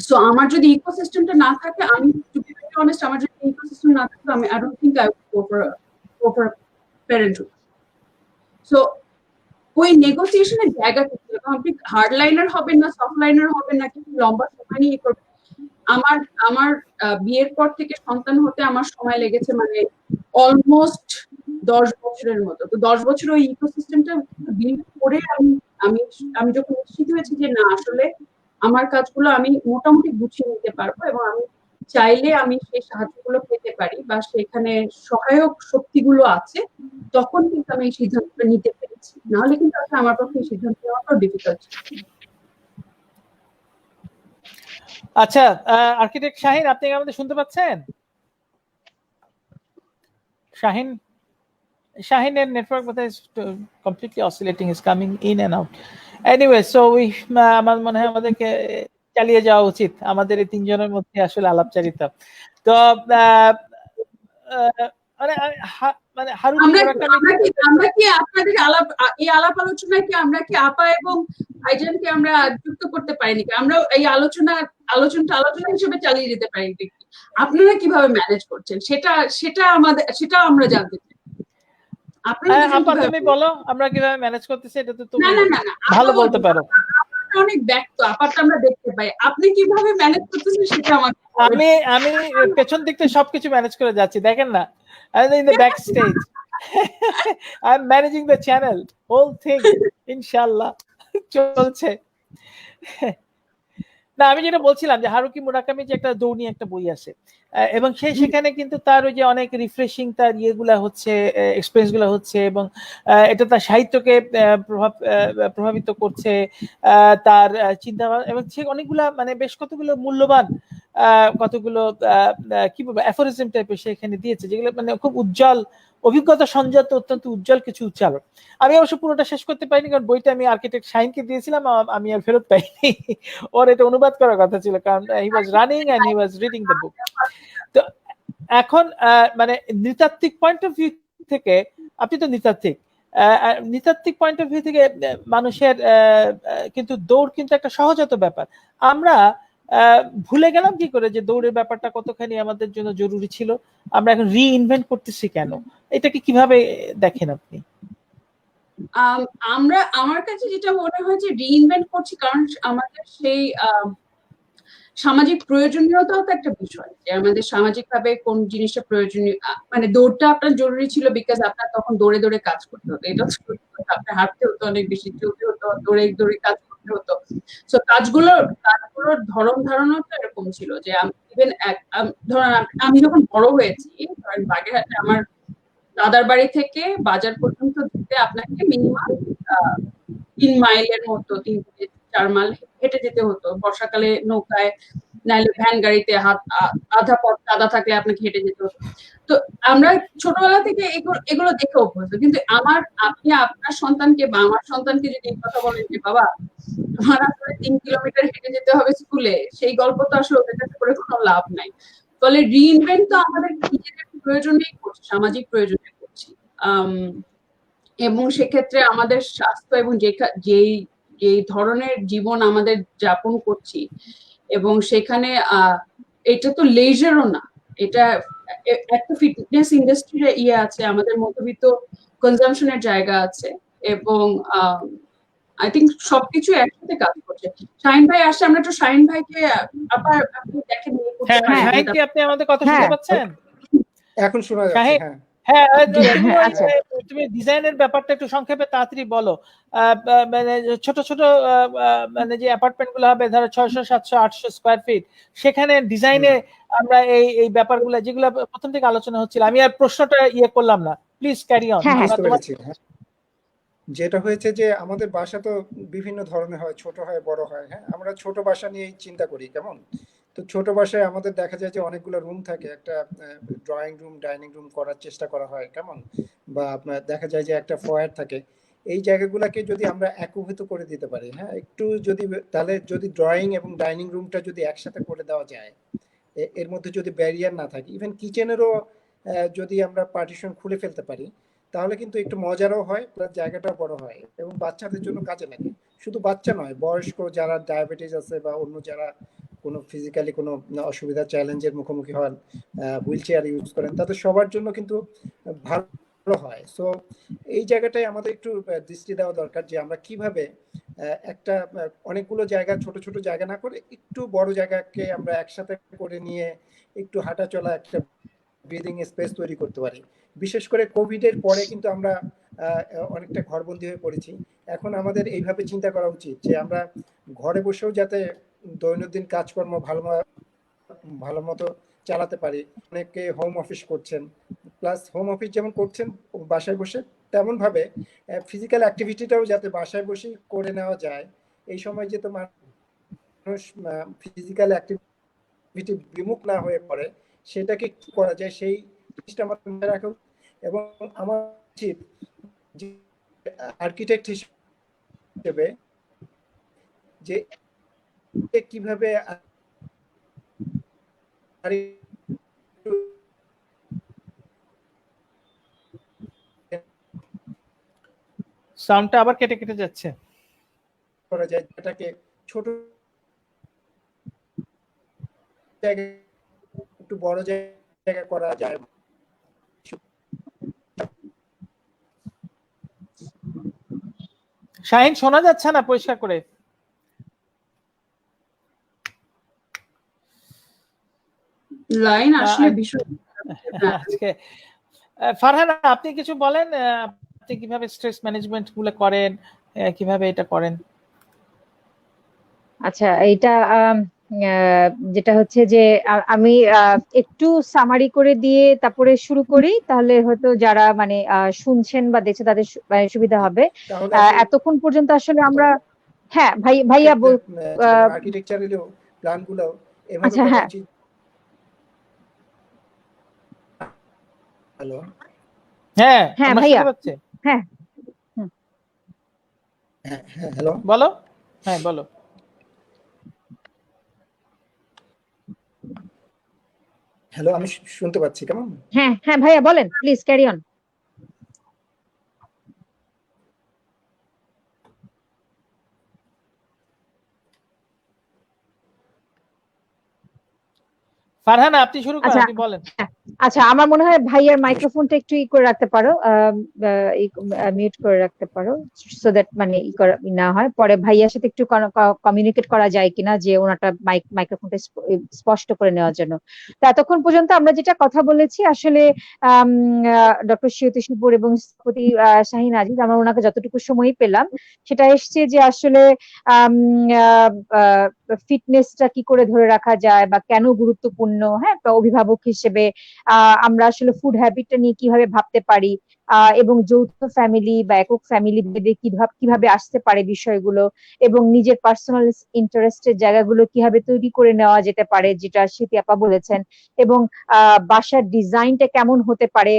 সো আমার যদি ইকোসিস্টেমটা না থাকে, আমি টু বি ভেরি অনেস্ট, আমার যদি ইকোসিস্টেম না থাকে আমি I don't think I would go for parenthood. So ওই নেগোসিয়েশনের জায়গা থেকে আপনি হার্ড লাইনার হবেন না সফট লাইনার হবেন না কিন্তু লম্বা সময় নিয়ে করবেন। আমার আমার বিয়ের পর থেকে সন্তান হতে আমার সময় লেগেছে মানে অলমোস্ট 10 বছরের মতো। তো 10 বছর ওই ইকোসিস্টেমটা বিল্ড করে আমি আমি যখন নিশ্চিত হয়েছি যে না আসলে আমার কাজগুলো আমি মোটামুটি গুছিয়ে নিতে পারবো এবং আমি চাইলে আমি সেই সাহায্যগুলো পেতে পারি বা সেখানে সহায়ক শক্তিগুলো আছে, তখন কিন্তু আমি এই সিদ্ধান্তটা নিতে পেরেছি। নাহলে কিন্তু আসলে আমার পক্ষে এই সিদ্ধান্ত নেওয়াটাও ডিফিকাল্ট ছিল। আচ্ছা, আর্কিটেক্ট শাহিন, আপনি কি আমাদের শুনতে পাচ্ছেন? শাহিনের নেটওয়ার্ক বোধহয় completely oscillating, is coming in and out. Anyway, so আমার মনে হয় আমাদেরকে চালিয়ে যাওয়া উচিত, আমাদের এই তিনজনের মধ্যে আসলে আলাপচারিতা। তো মানে মানে হারুকি আমরা কি আপনাদের এই আলাপ আলোচনায় কি আমরা কি আপা এবং ভাইজানকে আমরা যুক্ত করতে পারিনি? আমরা এই আলোচনা হিসেবে চালিয়ে যেতে পারি নাকি? আপনারা কিভাবে ম্যানেজ করছেন সেটা আমরা জানতে চাই। আপা তুমি বলো আমরা কিভাবে ম্যানেজ করতেছি, এটা তো তুমি না ভালো বলতে পারো। অনেক ব্যক্ত আপাতত আমরা দেখতে পাই, আপনি কিভাবে ম্যানেজ করতেছেন সেটা আমাকে। আমি পেছন দিক থেকে সবকিছু ম্যানেজ করে যাচ্ছি, দেখেন না, in the backstage I'm managing the channel, whole thing ইনশাআল্লাহ চলছে। না, আমি যেটা বলছিলাম যে হারুকি মুরাকামি যে একটা দৌড়নি একটা বই আছে, এবং সেখানে কিন্তু তার ওই যে অনেক রিফ্রেশিং তার ইয়েগুলা হচ্ছে, এক্সপেরিয়েন্স গুলা হচ্ছে, এবং এটা তার সাহিত্যকে প্রভাবিত করছে, তার চিন্তা এবং সে অনেকগুলা মানে বেশ কতগুলো মূল্যবান কতগুলো কি বলবো অ্যাফোরিজম টাইপের সেখানে দিয়েছে, যেগুলো মানে খুব উজ্জ্বল অভিজ্ঞতা সঞ্জাত অত্যন্ত উজ্জ্বল কিছু উচ্চারণ। আমি অবশ্য পুরোটা শেষ করতে পারিনি, কারণ বইটা আমি আর্কিটেক্ট শাহিনকে দিয়েছিলাম, আমি আর ফেরত পাইনি। ওর এটা অনুবাদ করার কথা ছিল, কারণ he was running and he was reading the book. তো এখন মানে নৃতাত্ত্বিক পয়েন্ট অফ ভিউ থেকে, আপনি তো নৃতাত্ত্বিক পয়েন্ট অফ ভিউ থেকে মানুষের কিন্তু দৌড় কিন্তু একটা সহজাত ব্যাপার। আমরা ভুলে গেলাম কি করে যে দৌড়ের ব্যাপারটা কতখানি আমাদের জন্য জরুরি ছিল? আমরা এখন রিইনভেন্ট করতেছি কেন? এটাকে কিভাবে দেখেন আপনি? আমার কাছে যেটা মনে হয় যে রিইনভেন্ট করছি কারণ আমাদের সেই সামাজিক প্রয়োজনীয়তাও তো একটা বিষয়, যে আমাদের সামাজিকভাবে কোন জিনিসটা প্রয়োজনীয়। মানে দৌড়টা আপনার জরুরি ছিল বিকজ আপনার তখন দৌড়ে দৌড়ে কাজ করতে হতো, এটা আপনার হাঁটতে হতো, অনেক বেশি চলতে হতো, দৌড়ে দৌড়ে কাজ করতে হতো। তো কাজগুলোর ধরন ধারণাও তো এরকম ছিল যে ইভেন ধরেন আমি যখন বড় হয়েছি, ধরেন বাগেরহাটে আমার দাদার বাড়ি থেকে বাজার পর্যন্ত যেতে আপনাকে মিনিমাম 3 মাইলের মতো 3-4 মাইল হেঁটে যেতে হতো। বর্ষাকালে নৌকায়, নাইলে ভ্যান গাড়িতে, আধা পথ কাদা থাকলে আপনাকে হেঁটে যেতে হতো। তো আমরা ছোটবেলা থেকে এগুলো দেখে অভ্যস্ত। কিন্তু আপনি আপনার সন্তানকে বা আমার সন্তানকে যদি এই কথা বলেন যে বাবা তোমার আসলে 3 কিলোমিটার হেঁটে যেতে হবে স্কুলে, সেই গল্প তো আসলে ওদের কাছে করে কোনো লাভ নাই। ফলে রিইনভেন্ট তো আমাদের নিজেদের প্রয়োজনেই করছি, সামাজিক প্রয়োজনে করছি। এবং সেক্ষেত্রে আমাদের স্বাস্থ্য এবং যেই ধরনের জীবন আমাদের যাপন করছি, এবং সেখানে এটা তো লেজারও না, এটা একটা ফিটনেস ইন্ডাস্ট্রির ইয়ে আছে, আমাদের মধ্যবিত্ত কনজামশনের জায়গা আছে, এবং আই থিঙ্ক সবকিছু একসাথে কাজ করছে। শাহিন ভাই আসছে, আমরা একটু শাহিন ভাইকে আবার আপনি দেখেন। শাহিন কি আপনি আমাদের কথা শুনতে পাচ্ছেন? এখন শোনা যাচ্ছে। হ্যাঁ, তুমি ডিজাইনের ব্যাপারটা একটু সংক্ষেপে তাড়াতাড়ি বলো। মানে ছোট ছোট মানে যে অ্যাপার্টমেন্ট গুলো হবে ধরো 600, 700, 800 স্কয়ার ফিট, সেখানে ডিজাইনে আমরা এই ব্যাপারগুলো যেগুলো প্রথম থেকে আলোচনা হচ্ছিল, আমি আর প্রশ্নটা ইয়ে করলাম না, প্লিজ ক্যারি অন। যেটা হয়েছে যে আমাদের বাসা তো বিভিন্ন ধরনের হয়, ছোট হয় বড় হয়। হ্যাঁ, আমরা ছোট বাসা নিয়েই চিন্তা করি কেমন। তো ছোট বাসায় আমাদের দেখা যায় যে অনেকগুলো রুম থাকে, একটা ড্রয়িং রুম ডাইনিং রুম করার চেষ্টা করা হয় কেমন, বা দেখা যায় যে একটা ফয়ার থাকে। এই জায়গাগুলোকে যদি আমরা একীভূত করে দিতে পারি, হ্যাঁ, একটু যদি, তাহলে যদি ড্রয়িং এবং ডাইনিং রুমটা যদি একসাথে করে দেওয়া যায়, এর মধ্যে যদি ব্যারিয়ার না থাকে, ইভেন কিচেনেরও যদি আমরা পার্টিশন খুলে ফেলতে পারি, তাহলে কিন্তু একটু মজারও হয়, প্লাস জায়গাটাও বড় হয় এবং বাচ্চাদের জন্য কাজে লাগে। শুধু বাচ্চা নয়, বয়স্ক যারা ডায়াবেটিস আছে বা অন্য যারা কোনো ফিজিক্যালি কোনো অসুবিধা চ্যালেঞ্জের মুখোমুখি হন, হুইল চেয়ার ইউজ করেন, তাদের সবার জন্য কিন্তু ভালো হয়। সো এই জায়গাটায় আমাদের একটু দৃষ্টি দেওয়া দরকার যে আমরা কিভাবে একটা অনেকগুলো জায়গা, ছোট ছোট জায়গা না করে একটু বড় জায়গাকে আমরা একসাথে করে নিয়ে একটু হাঁটা চলা, একটা ব্রিদিং স্পেস তৈরি করতে পারি। বিশেষ করে কোভিড এর পরে কিন্তু আমরা অনেকটা ঘরবন্দি হয়ে পড়েছি। এখন আমাদের এইভাবে চিন্তা করা উচিত যে আমরা ঘরে বসেও যাতে দৈনন্দিন কাজকর্ম ভালো মতো চালাতে পারি। অনেকে হোম অফিস করছেন, প্লাস হোম অফিস যেমন করছেন বাসায় বসে, তেমন ভাবে ফিজিক্যাল অ্যাক্টিভিটিটাও যাতে বাসায় বসেই করে নেওয়া যায়। এই সময় যে তো মানুষ ফিজিক্যাল অ্যাক্টিভিটি বিমুখ না হয়ে পড়ে, সেটাকে কি করা যায় সেই জিনিসটা আমার মনে রাখা। এবং আমার উচিত যে আর্কিটেক্ট হিসেবে যে কিভাবে সাউন্ডটা আবার কেটে কেটে যাচ্ছে। করা যায়, যেটাকে ছোট জায়গা একটু বড় জায়গা করা যায়। শাহিন, শোনা যাচ্ছে না পরিষ্কার করে। লাইন আসলে বিষয় আজকে ফারহানা, আপনি কিছু বলেন, আপনি কিভাবে স্ট্রেস ম্যানেজমেন্ট গুলো করেন, কিভাবে এটা করেন? আচ্ছা, এটা যেটা হচ্ছে যে আমি একটু সামারি করে দিয়ে তারপরে শুরু করি, তাহলে হয়তো যারা মানে শুনছেন বা দেখছে তাদের সুবিধা হবে। তাহলে এতক্ষণ পর্যন্ত আসলে আমরা, হ্যাঁ ভাইয়া আর্কিটেকচারেরও প্ল্যানগুলো এভাবে আচ্ছা, করা হ্যাঁ উচিত। হ্যালো, হ্যাঁ হ্যাঁ আমরা ভাইয়া, শুনতে পাচ্ছি। হ্যাঁ হ্যাঁ হ্যালো, বলো। হ্যাঁ বলো। হ্যালো, আমি শুনতে পাচ্ছি। কেমন? হ্যাঁ হ্যাঁ ভাইয়া বলেন, প্লিজ ক্যারি অন। ফারহানা, আপনি শুরু করেন, আচ্ছা আপনি বলেন। আচ্ছা, আমার মনে হয় ভাইয়ার মাইক্রোফোনটা একটু ই করে রাখতে পারো, মিউট করে রাখতে পারো, সো দ্যাট মানে না হয় পরে ভাইয়ার সাথে একটু কমিউনিকেট করা যায় কিনা, যে ওনাটা মাইক্রোফোনটা স্পষ্ট করে নেওয়ার জন্য। তো এতক্ষণ পর্যন্ত আমরা যেটা কথা বলেছি আসলে ডক্টর শিয়তি শিবপুর এবং স্থপতি শাহিন আজিজ, আমরা ওনাকে যতটুকু সময় পেলাম সেটা এসছে যে আসলে ফিটনেসটা কি করে ধরে রাখা যায় বা কেন গুরুত্বপূর্ণ, হ্যাঁ, অভিভাবক হিসেবে আমরা আসলে ফুড হ্যাবিটটা নিয়ে কিভাবে ভাবতে পারি, এবং যৌথ ফ্যামিলি বা একক ফ্যামিলি ভেদে কিভাবে আসতে পারে বিষয়গুলো, এবং নিজের পার্সোনাল ইন্টারেস্টের জায়গাগুলো কিভাবে তৈরি করে নেওয়া যেতে পারে, যেটা স্মৃতি আপা বলেছেন, এবং বাসার ডিজাইনটা কেমন হতে পারে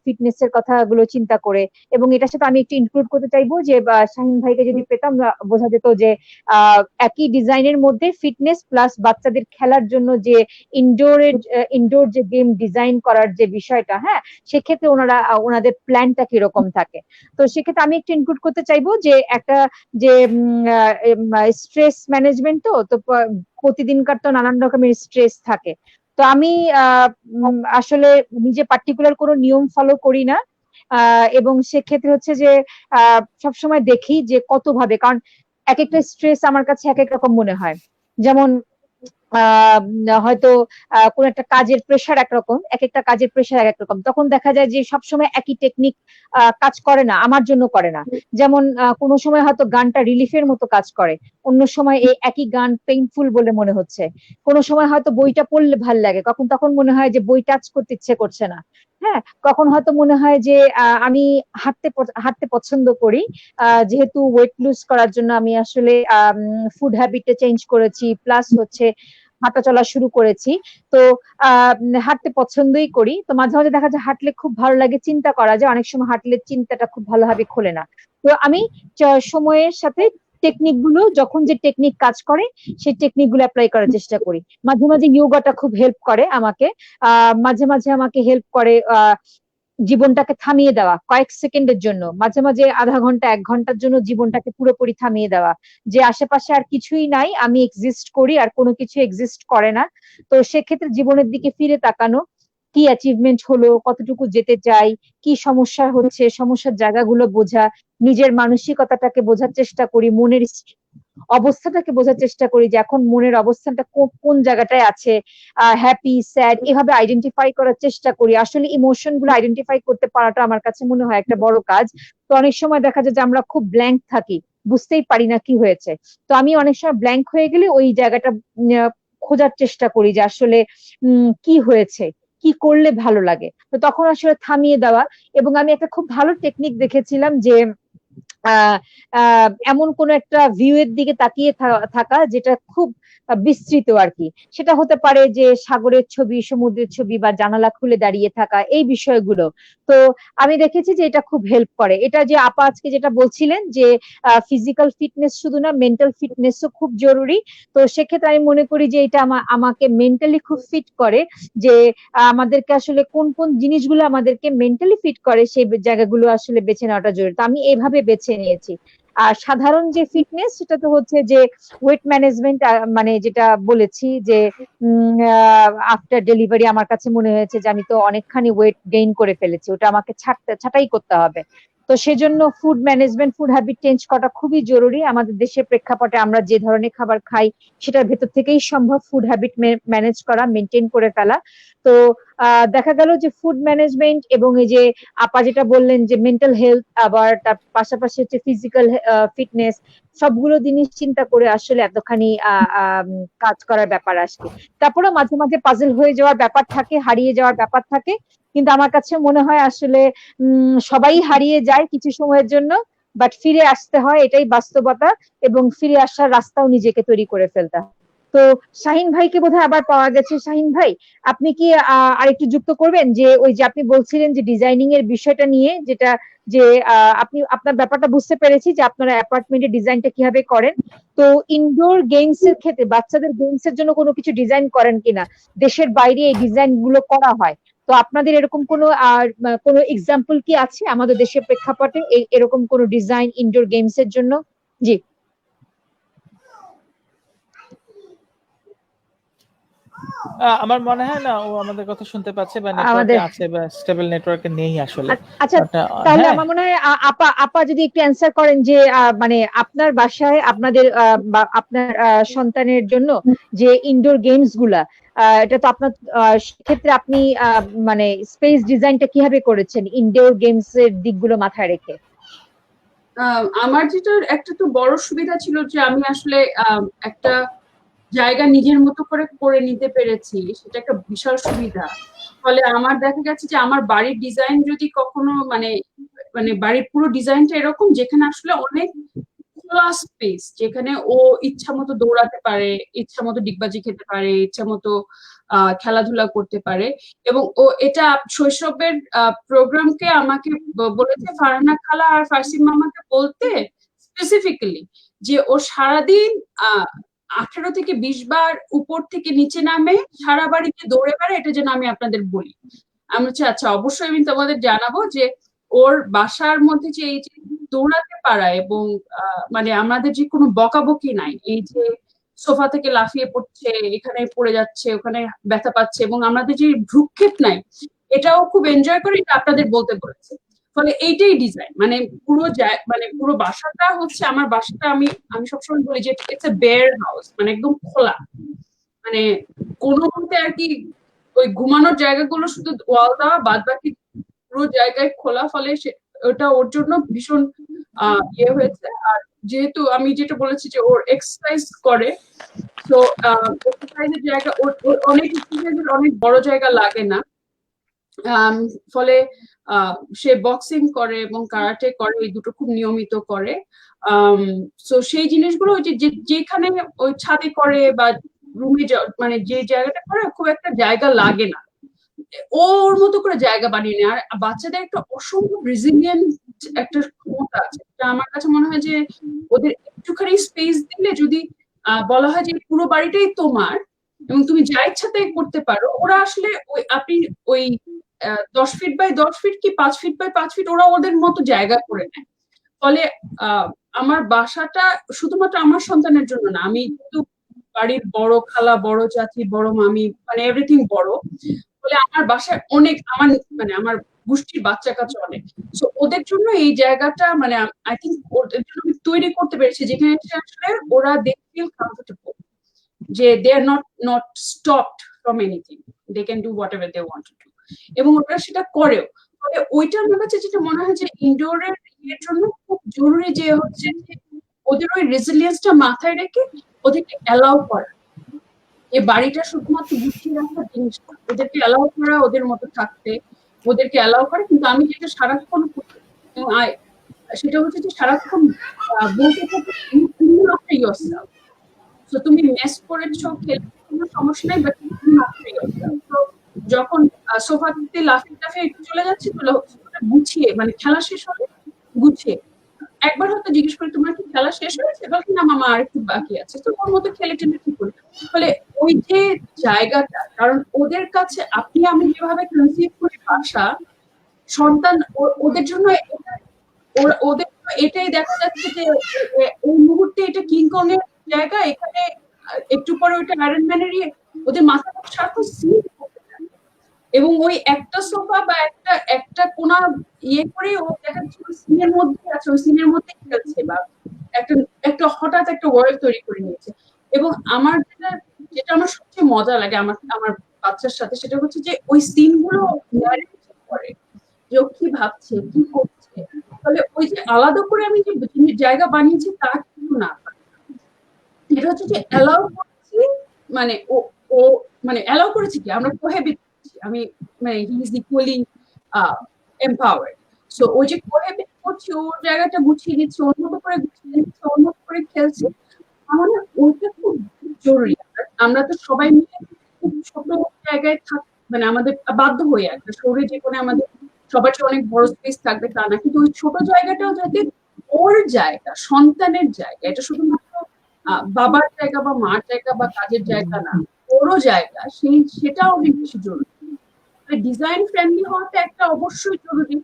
ফিটনেসের কথাগুলো চিন্তা করে। এবং এটার সাথে আমি একটু ইনক্লুড করতে চাইবো যে শাহিন ভাইকে যদি পেতাম বোঝা যেত যে একই ডিজাইনের মধ্যে ফিটনেস প্লাস বাচ্চাদের খেলার জন্য যে ইনডোর যে গেম ডিজাইন করার যে বিষয়টা, হ্যাঁ, সেক্ষেত্রে ওনাদের প্ল্যানটা কিরকম থাকে। তো সেক্ষেত্রে আমি একটু ইনক্লুড করতে চাইবো যে একটা যে স্ট্রেস ম্যানেজমেন্ট, তো প্রতিদিনকার তো নানান রকমের স্ট্রেস থাকে। তো আমি আসলে নিজে পার্টিকুলার কোনো নিয়ম ফলো করি না, এবং সেক্ষেত্রে হচ্ছে যে সবসময় দেখি যে কত ভাবে, কারণ এক একটা স্ট্রেস আমার কাছে এক এক রকম মনে হয়। যেমন হয়তো কোন একটা কাজের প্রেশার একরকম, এক একটা কাজের প্রেশার এক এক রকম, তখন দেখা যায় যে সবসময় একই টেকনিক কাজ করে না, আমার জন্য করে না। যেমন কোনো সময় হয়তো গানটা রিলিফের মতো কাজ করে, অন্য সময় এই একই গান পেইনফুল বলে মনে হচ্ছে। কোনো সময় হয়তো বইটা পড়লে ভাল লাগে, তখন মনে হয় যে বই টাচ করতে ইচ্ছে করছে না। হ্যাঁ, কখন হয়তো মনে হয় যে আমি হাঁটতে পছন্দ করি, যেহেতু ওয়েট লুজ করার জন্য আমি আসলে ফুড হ্যাবিটটা চেঞ্জ করেছি, প্লাস হচ্ছে হাঁটা চলা শুরু করেছি। তো হাঁটতে পছন্দই করি। তো মাঝে মাঝে দেখা যায় হাঁটলে খুব ভালো লাগে, চিন্তা করা যায়, অনেক সময় হাঁটলে চিন্তাটা খুব ভালোভাবে খোলে না। তো আমি সময়ের সাথে টেকনিক গুলো, যখন যে টেকনিক কাজ করে সেই টেকনিক গুলো অ্যাপ্লাই করার চেষ্টা করি। মাঝে মাঝে ইয়োগাটা খুব হেল্প করে আমাকে, মাঝে মাঝে আমাকে হেল্প করে জীবনটাকে থামিয়ে দেওয়া কয়েক সেকেন্ডের জন্য, মাঝে মাঝে আধা ঘন্টা 1 ঘন্টার জন্য জীবনটাকে পুরোপুরি থামিয়ে দেওয়া, যে আশেপাশে আর কিছুই নাই, আমি এক্সিস্ট করি আর কোনো কিছু এক্সিস্ট করে না। তো সেক্ষেত্রে জীবনের দিকে ফিরে তাকানো, কি অ্যাচিভমেন্ট হলো, কতটুকু যেতে চাই, কি সমস্যা হচ্ছে, সমস্যার জায়গাগুলো বোঝা, নিজের মানসিকতাটাকে বোঝার চেষ্টা করি, মনের অবস্থাটাকে বোঝার চেষ্টা করি যে এখন মনের অবস্থানটা কোন জায়গাটায় আছে, হ্যাপি স্যাড, এভাবে আইডেন্টিফাই করার চেষ্টা করি। আসলে ইমোশন গুলো আইডেন্টিফাই করতে পারাটা আমার কাছে মনে হয় একটা বড় কাজ। তো অনেক সময় দেখা যায় যে আমরা খুব ব্ল্যাঙ্ক থাকি, বুঝতেই পারি না কি হয়েছে। তো আমি অনেক সময় ব্ল্যাঙ্ক হয়ে গেলে ওই জায়গাটা খোঁজার চেষ্টা করি যে আসলে কি হয়েছে, কি করলে ভালো লাগে। তো তখন আসলে থামিয়ে দেওয়া। এবং আমি একটা খুব ভালো টেকনিক দেখেছিলাম যে এমন কোন একটা ভিউ এর দিকে তাকিয়ে থাকা যেটা খুব বিস্তৃত আর কি। সেটা হতে পারে যে সাগরের ছবি, সমুদ্রের ছবি, বা জানালা খুলে দাঁড়িয়ে থাকা, এই বিষয়গুলো। তো আমি দেখেছি যে এটা খুব হেল্প করে। এটা যে আপা আজকে যেটা বলছিলেন যে ফিজিক্যাল ফিটনেস শুধু না, মেন্টাল ফিটনেসও খুব জরুরি। তো সেক্ষেত্রে আমি মনে করি যে এটা আমাকে মেন্টালি খুব ফিট করে, যে আমাদেরকে আসলে কোন কোন জিনিসগুলো আমাদেরকে মেন্টালি ফিট করে সেই জায়গাগুলো আসলে বেছে নেওয়াটা জরুরি। তো আমি এইভাবে বেছে নিয়েছি। আর সাধারণ যে ফিটনেস, সেটা তো হচ্ছে যে ওয়েট ম্যানেজমেন্ট, মানে যেটা বলেছি যে আফটার ডেলিভারি আমার কাছে মনে হয়েছে যে আমি তো অনেকখানি ওয়েট গেইন করে ফেলেছি, ওটা আমাকে ছাঁটাই করতে হবে। তো সেজন্য food management, food habit change করা খুবই জরুরি। আমাদের দেশের প্রেক্ষাপটে আমরা যে ধরনের খাবার খাই সেটার ভেতর থেকেই সম্ভব ফুড হ্যাবিট ম্যানেজ করা, মেনটেন করে ফেলা। তো দেখা গেল যে ফুড ম্যানেজমেন্ট এবং এই যে আপা যেটা বললেন যে মেন্টাল হেলথ, আবার তার পাশাপাশি হচ্ছে ফিজিক্যাল ফিটনেস, সবগুলো জিনিস চিন্তা করে আসলে এতখানি কাজ করার ব্যাপার আসে। তারপরে মাঝে মাঝে পাজল হয়ে যাওয়ার ব্যাপার থাকে, হারিয়ে যাওয়ার ব্যাপার থাকে। কিন্তু আমার কাছে মনে হয় আসলে সবাই হারিয়ে যায় কিছু সময়ের জন্য, বাট ফিরে আসতে হয়, এটাই বাস্তবতা। এবং ফিরে আসার রাস্তাও নিজেকে তৈরি করে ফেলতে হয়। তো শাহিন ভাইকে বোধহয় আবার পাওয়া গেছে। শাহিন ভাই, আপনি কি আরেকটু যুক্ত করবেন যে ওই যে আপনি বলছিলেন যে ডিজাইনিং এর বিষয়টা নিয়ে, যেটা যে আপনি আপনার ব্যাপারটা বুঝতে পেরেছি যে আপনারা অ্যাপার্টমেন্টের ডিজাইনটা কিভাবে করেন। তো ইনডোর গেমস এর ক্ষেত্রে বাচ্চাদের গেমস এর জন্য কোনো কিছু ডিজাইন করেন কিনা? দেশের বাইরে এই ডিজাইন গুলো করা হয়, তো আপনাদের এরকম কোনো এক্সাম্পল কি আছে আমাদের দেশের প্রেক্ষাপটে এরকম কোনো ডিজাইন ইনডোর গেমস এর জন্য? জি। আমার মনে হয় না ও আমাদের কথা শুনতে পাচ্ছে বা নেটওয়ার্কে আমাদের আছে, বা স্টেবল নেটওয়ার্কে নেই আসলে। আচ্ছা, তাহলে হ্যাঁ, আমার মনে হয় আপা যদি একটু অ্যান্সার করেন যে মানে আপনার বাসায় আপনাদের আপনার সন্তানের জন্য যে ইনডোর গেমস গুলা, এটা তো আপনার ক্ষেত্রে আপনি মানে স্পেস ডিজাইনটা কিভাবে করেছেন ইনডোর গেমস এর দিকগুলো মাথায় রেখে? আমার যেটা একটা তো বড় সুবিধা ছিল যে আমি আসলে একটা জায়গা নিজের মতো করে নিতে পেরেছি, সেটা একটা বিশাল সুবিধা। ফলে আমার দেখা গেছে যে আমার বাড়ির ডিজাইন যদি কখনো মানে মানে বাড়ির পুরো ডিজাইনটা এরকম যেখানে আসলে অনেক খোলা স্পেস, যেখানে ও ইচ্ছা মতো দৌড়াতে পারে, ইচ্ছা মতো ডিগবাজি খেতে পারে, ইচ্ছা মতো খেলাধুলা করতে পারে। এবং ও এটা শৈশবের প্রোগ্রামকে আমাকে বলেছে ফারহানা খালা আর ফারসিন মামাকে বলতে স্পেসিফিক্যালি যে ও সারাদিন 18 থেকে 20 বার উপর থেকে নিচে নামে, সারা বাড়িতে দৌড়ে বেড়ায়, এটা যেন আমি আপনাদের বলি। আমি বলছি আচ্ছা অবশ্যই আমি তোমাদের জানাবো যে ওর বাসার মধ্যে যে এই যে দৌড়াতে পারা এবং মানে আমাদের যে কোনো বকাবকি নাই, এই যে সোফা থেকে লাফিয়ে পড়ছে, এখানে পড়ে যাচ্ছে, ওখানে ব্যথা পাচ্ছে, এবং আমাদের যে ভ্রুক্ষেপ নাই, এটাও খুব এনজয় করে, এটা আপনাদের বলতে বলেছে। ফলে এইটাই ডিজাইন, মানে পুরো বাসাটা হচ্ছে আমার বাসাটা, আমি সবসময় বলি যে ইটস এ বেয়ার হাউস, মানে একদম খোলা, মানে কোনো মতে আর কি ওই ঘুমানোর জায়গাগুলো শুধু ওয়াল দেওয়া, বাদ বাকি পুরো জায়গায় খোলা। ফলে ওটা ওর জন্য ভীষণ ইয়ে হয়েছে। আর যেহেতু আমি যেটা বলেছি যে ওর এক্সারসাইজ করে, তো এক্সারসাইজের জায়গা ওর অনেক বড় জায়গা লাগে না। ফলে সে বক্সিং করে এবং কারাটে করে, এই দুটো খুব নিয়মিত করে। তো সেই জিনিসগুলো ওই যেখানে ওই ছাদে করে বা রুমে মানে যে জায়গাটা করে খুব একটা জায়গা লাগে না, ওর মতো করে জায়গা বানিয়ে নেয়। আর বাচ্চাদের একটা অসম্ভব রেজিলিয়েন্ট একটা ক্ষমতা আছে, যা আমার কাছে মনে হয় যে ওদের একটুখানি স্পেস দিলে, যদি বলা হয় যে পুরো বাড়িটাই তোমার এবং তুমি যা ইচ্ছা তাই করতে পারো, ওরা আসলে ওই আপনি ওই 10 ফিট বাই 10 ফিট কি 5 ফিট বাই 5 ফিট ওরা ওদের মতো জায়গা করে নেয়। ফলে আমার বাসাটা শুধুমাত্র আমার সন্তানের জন্য না, আমি কিন্তু বাড়ির বড় খালা, বড় চাচি, বড় মামি, মানে এভরিথিং বড়, বলে আমার বাসায় অনেক আমার গোষ্ঠীর বাচ্চা কাচ্চা অনেক। সো ওদের জন্য এই জায়গাটা মানে আই থিঙ্ক ওদের জন্য আমি তৈরি করতে পেরেছি, যেখানে আসলে ওরা দে ফিল কমফোর্টেবল, যে they are not stopped from anything, they can do whatever they want to do, এবং ওরা সেটা করেও। তবে ওইটা আমার কাছে যেটা মনে হয় যে ইনডোরের এর জন্য খুব জরুরি, যে হচ্ছে যে ওদের ওই রেজিলিয়েন্সটা মাথায় রেখে ওদেরকে অ্যালাউ করা, এই বাড়িটা শুধুমাত্র গুছিয়ে রাখার জিনিস না, ওদেরকে অ্যালাউ করা, ওদের মতো থাকতে ওদেরকে অ্যালাউ করা। কিন্তু আমি যেটা সারাক্ষণ করি সেটা হচ্ছে যে সারাক্ষণ বলতে থাকি yourself. So তুমি মেস করেছো, খেলে কোনো সমস্যা নাই, বাট তো যখন সোফাতে লাফিয়ে একটু চলে যাচ্ছে, গুছিয়ে মানে খেলা শেষ হলে গুছিয়ে একবার হয়তো জিজ্ঞেস করি তোমার কি খেলা শেষ হয়েছে, বলছি না মামা আর একটু বাকি আছে, তো ওর মতো খেলে টেলে ঠিক করি। ফলে ওই যে জায়গাটা, কারণ ওদের কাছে আপনি আমি যেভাবে কনসিভ করি বাসা, সন্তান ওদের জন্য ওদের এটাই দেখা যাচ্ছে যে এই মুহূর্তে এটা কিংকং এর জায়গা, এখানে একটু পরে ওইটা আয়রন ম্যানেরই, ওদের মাথা সারাক্ষণ সিন করতে থাকে। এবং ওই একটা সোফা বা একটা কোনা করে ও দেখা যাচ্ছে ওই সিনের মধ্যে আছে, ওই সিনের মধ্যে খেলছে, বা একটা হঠাৎ একটা ওয়ার্ল্ড তৈরি করে নিয়েছে। এবং আমার যেটা আমার সবচেয়ে মজা লাগে আমার বাচ্চার সাথে, সেটা হচ্ছে যে ওই সিন গুলো করে, যে ও কি ভাবছে, কি করছে। ফলে ওই যে আলাদা করে আমি যে জায়গা বানিয়েছি তা কিন্তু না, এটা হচ্ছে যে অ্যালাউ করছি, মানে ও মানে অ্যালাউ করেছি কি আমরা কোহেবিট করছি, আমি মানে he is equally empowered. So ওই যে কোহেবিট করছি, ওর জায়গাটা গুছিয়ে দিচ্ছে, ওর মতো করে গুছিয়ে দিচ্ছে, ওর মতো করে খেলছে, আমাদের ওইটা খুব জরুরি। আমরা তো সবাই মিলে খুব ছোট জায়গায় মানে আমাদের বাধ্য হয়ে একটা শহরে, যেখানে আমাদের সবার চেয়ে অনেক বড় স্পেস থাকবে তা না, কিন্তু ওই ছোট জায়গাটাও যাতে ওর জায়গা, সন্তানের জায়গা, এটা শুধুমাত্র বাবার জায়গা বা মার জায়গা বা কাজের জায়গা না, ওরও জায়গা, সেটা অনেক বেশি জরুরি। ডিজাইন ফ্রেন্ডলি হওয়াটা একটা অবশ্যই জরুরি,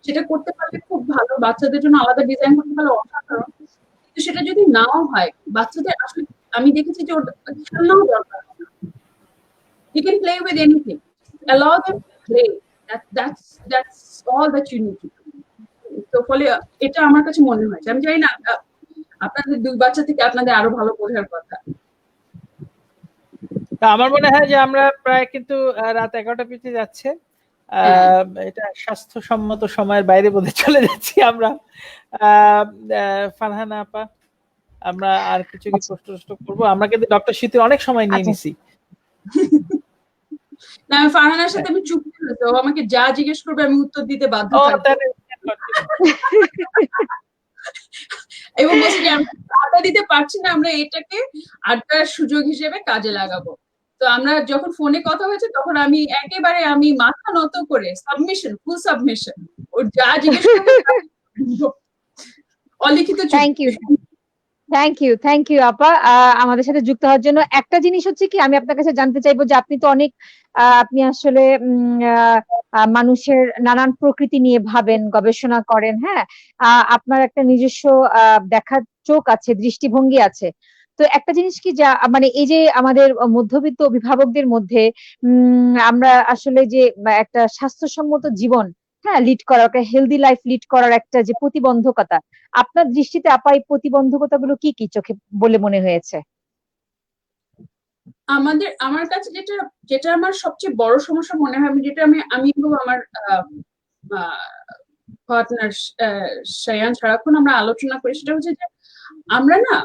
সেটা করতে পারলে খুব ভালো, বাচ্চাদের জন্য আলাদা ডিজাইন করতে পারলে অসাধারণ। কিন্তু সেটা যদি নাও হয়, বাচ্চাদের আসলে আমি দেখেছি যে ওর খেলনাও দরকার, you can play with anything, allow them to play, that's all that you need to do. তো ফলে এটা আমার কাছে মনে হয়, আমি জানি না আপনাদের দুই বাচ্চা থেকে আপনাদের আরো ভালো বোঝার কথা। আমার মনে হয় যে আমরা প্রায় কিন্তু রাত 11টা পিছু যাচ্ছে, এটা স্বাস্থ্যসম্মত সময়ের বাইরে বোধহয় চলে যাচ্ছি আমরা। ফারহানা আপা, আমরা আর কিছু কি প্রশ্ন করবো? আমরা কিন্তু ডক্টর শীতের অনেক সময় নিয়ে নিছি। না, আমি ফারহানার সাথে আমি চুপ করে দেবো, আমাকে যা জিজ্ঞেস করবে আমি উত্তর দিতে বাধ্য থাকবো। এবং বলছি যে আমি আড্ডা দিতে পারছি না, আমরা এটাকে আড্ডার সুযোগ হিসেবে কাজে লাগাবো। তো আমরা যখন ফোনে কথা হয়েছে তখন আমি একেবারে আমি মাথা নত করে সাবমিশন, ফুল সাবমিশন, ওর যা জিজ্ঞেস করবে অলিখিত। থ্যাংক ইউ আপা আমাদের সাথে যুক্ত হওয়ার জন্য। একটা জিনিস হচ্ছে কি, আমি আপনার কাছে জানতে চাইবো যে আপনি তো অনেক আপনি আসলে মানুষের নানান প্রকৃতি নিয়ে ভাবেন, গবেষণা করেন, হ্যাঁ, আপনার একটা নিজস্ব দেখার চোখ আছে, দৃষ্টিভঙ্গি আছে। তো একটা জিনিস কি, যা মানে এই যে আমাদের মধ্যবিত্ত অভিভাবকদের মধ্যে আমরা আসলে যে একটা স্বাস্থ্যসম্মত জীবন, হ্যাঁ, লিড করা, একটা হেলদি লাইফ লিড করার একটা যে প্রতিবন্ধকতা, আপনার দৃষ্টিতে আপা এই প্রতিবন্ধকতাগুলো কি কি চোখে বলে মনে হয়েছে? আমার কাছে যেটা আমার সবচেয়ে বড় সমস্যা মনে হয়, যেটা আমি এবং আমার পার্টনার শায়ান সারাক্ষণ আমরা আলোচনা করি, সেটা হচ্ছে যে আমরা না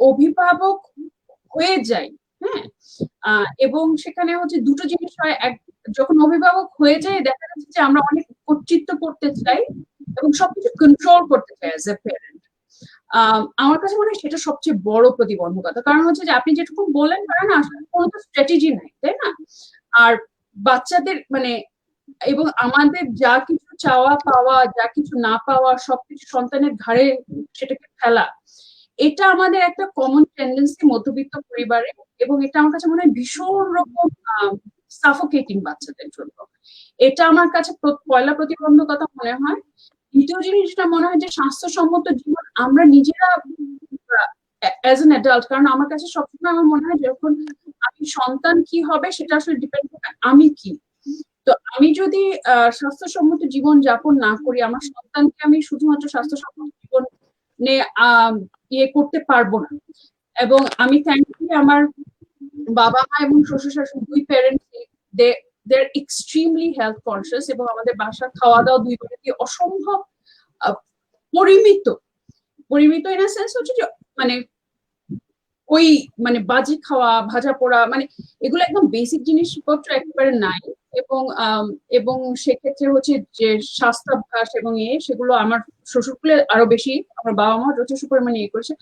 অভিভাবক হয়ে যাই, হ্যাঁ, এবং সেখানে হচ্ছে দুটো জিনিস হয়। যখন অভিভাবক হয়ে যায় দেখা যাচ্ছে যে আমরা অনেক কর্তৃত্ব করতে চাই এবং সবকিছু কন্ট্রোল করতে চাই অ্যাজ এ প্যারেন্ট। আমার কাছে মনে হয় সেটা সবচেয়ে বড় প্রতিবন্ধকতা। কারণ হচ্ছে যে আপনি যেটুকু বললেন কারণ আসলে কোনো তো স্ট্র্যাটেজি নাই, তাই না? আর বাচ্চাদের মানে এবং আমাদের যা কিছু চাওয়া পাওয়া, যা কিছু না পাওয়া সবকিছু সন্তানের ঘাড়ে সেটাকে ফেলা, এটা আমাদের একটা কমন টেন্ডেন্সি মধ্যবিত্ত পরিবারে, এবং এটা আমার কাছে মনে হয় ভীষণ রকম সাফোকেটিং বাচ্চাদের জন্য। এটা আমার কাছে পয়লা প্রতিবন্ধকতা মনে হয়। দ্বিতীয় জিনিস যেটা মনে হয় যে স্বাস্থ্যসম্মত জীবন আমরা নিজেরা অ্যাজ এন অ্যাডাল্ট, কারণ আমার কাছে সবসময় আমার মনে হয় যখন আমি সন্তান কি হবে সেটা আসলে ডিপেন্ড করে আমি কি। তো আমি যদি স্বাস্থ্যসম্মত জীবন যাপন না করি, আমার সন্তানকে আমি শুধুমাত্র স্বাস্থ্যসম্মত জীবন ইয়ে করতে পারবো না। এবং আমি থ্যাঙ্কফুলি আমার বাবা মা এবং শ্বশুর শাশুড়ি দুই parents they are extremely health conscious, এবং আমাদের বাসার খাওয়া দাওয়া দুই বেলাতে অসম্ভব পরিমিত পরিমিত ইন সেন্স হচ্ছে যে মানে ওই মানে বাজি খাওয়া, ভাজা পোড়া, মানে এগুলো একদম বেসিক জিনিসপত্র একেবারে নাই। এবং এবং সেক্ষেত্রে হচ্ছে যে স্বাস্থ্যাভ্যাস এবং সেগুলো আমার শ্বশুরকুলে আরো বেশি, আমার বাবা মা যথেষ্ট পরিমাণে ইয়ে করেছে।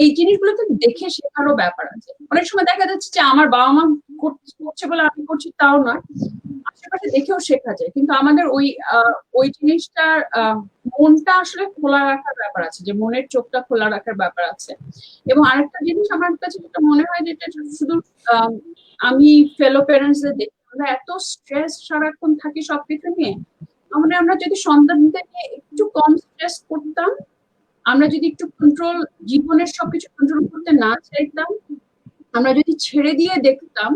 এই জিনিসগুলোকে দেখে শেখারও ব্যাপার আছে। অনেক সময় দেখা যাচ্ছে যে আমার বাবা মা করছে বলে আমি করছি তাও নয়, আশেপাশে দেখেও শেখা যায়। কিন্তু আমাদের ওই জিনিসটার মনটা আসলে খোলা রাখার ব্যাপার আছে, যে মনের চোখটা খোলা রাখার ব্যাপার আছে। এবং আরেকটা জিনিস আমার কাছে যেটা মনে হয় যেটা শুধু আমি ফেলো প্যারেন্টসদের দেখি, আমরা এত স্ট্রেস সারাক্ষণ থাকি সবকিছু নিয়ে। আমরা যদি সন্তানদের নিয়ে একটু কম স্ট্রেস করতাম, আমরা যদি একটু কন্ট্রোল, জীবনের সবকিছু কন্ট্রোল করতে না চাইতাম, আমরা যদি ছেড়ে দিয়ে দেখতাম,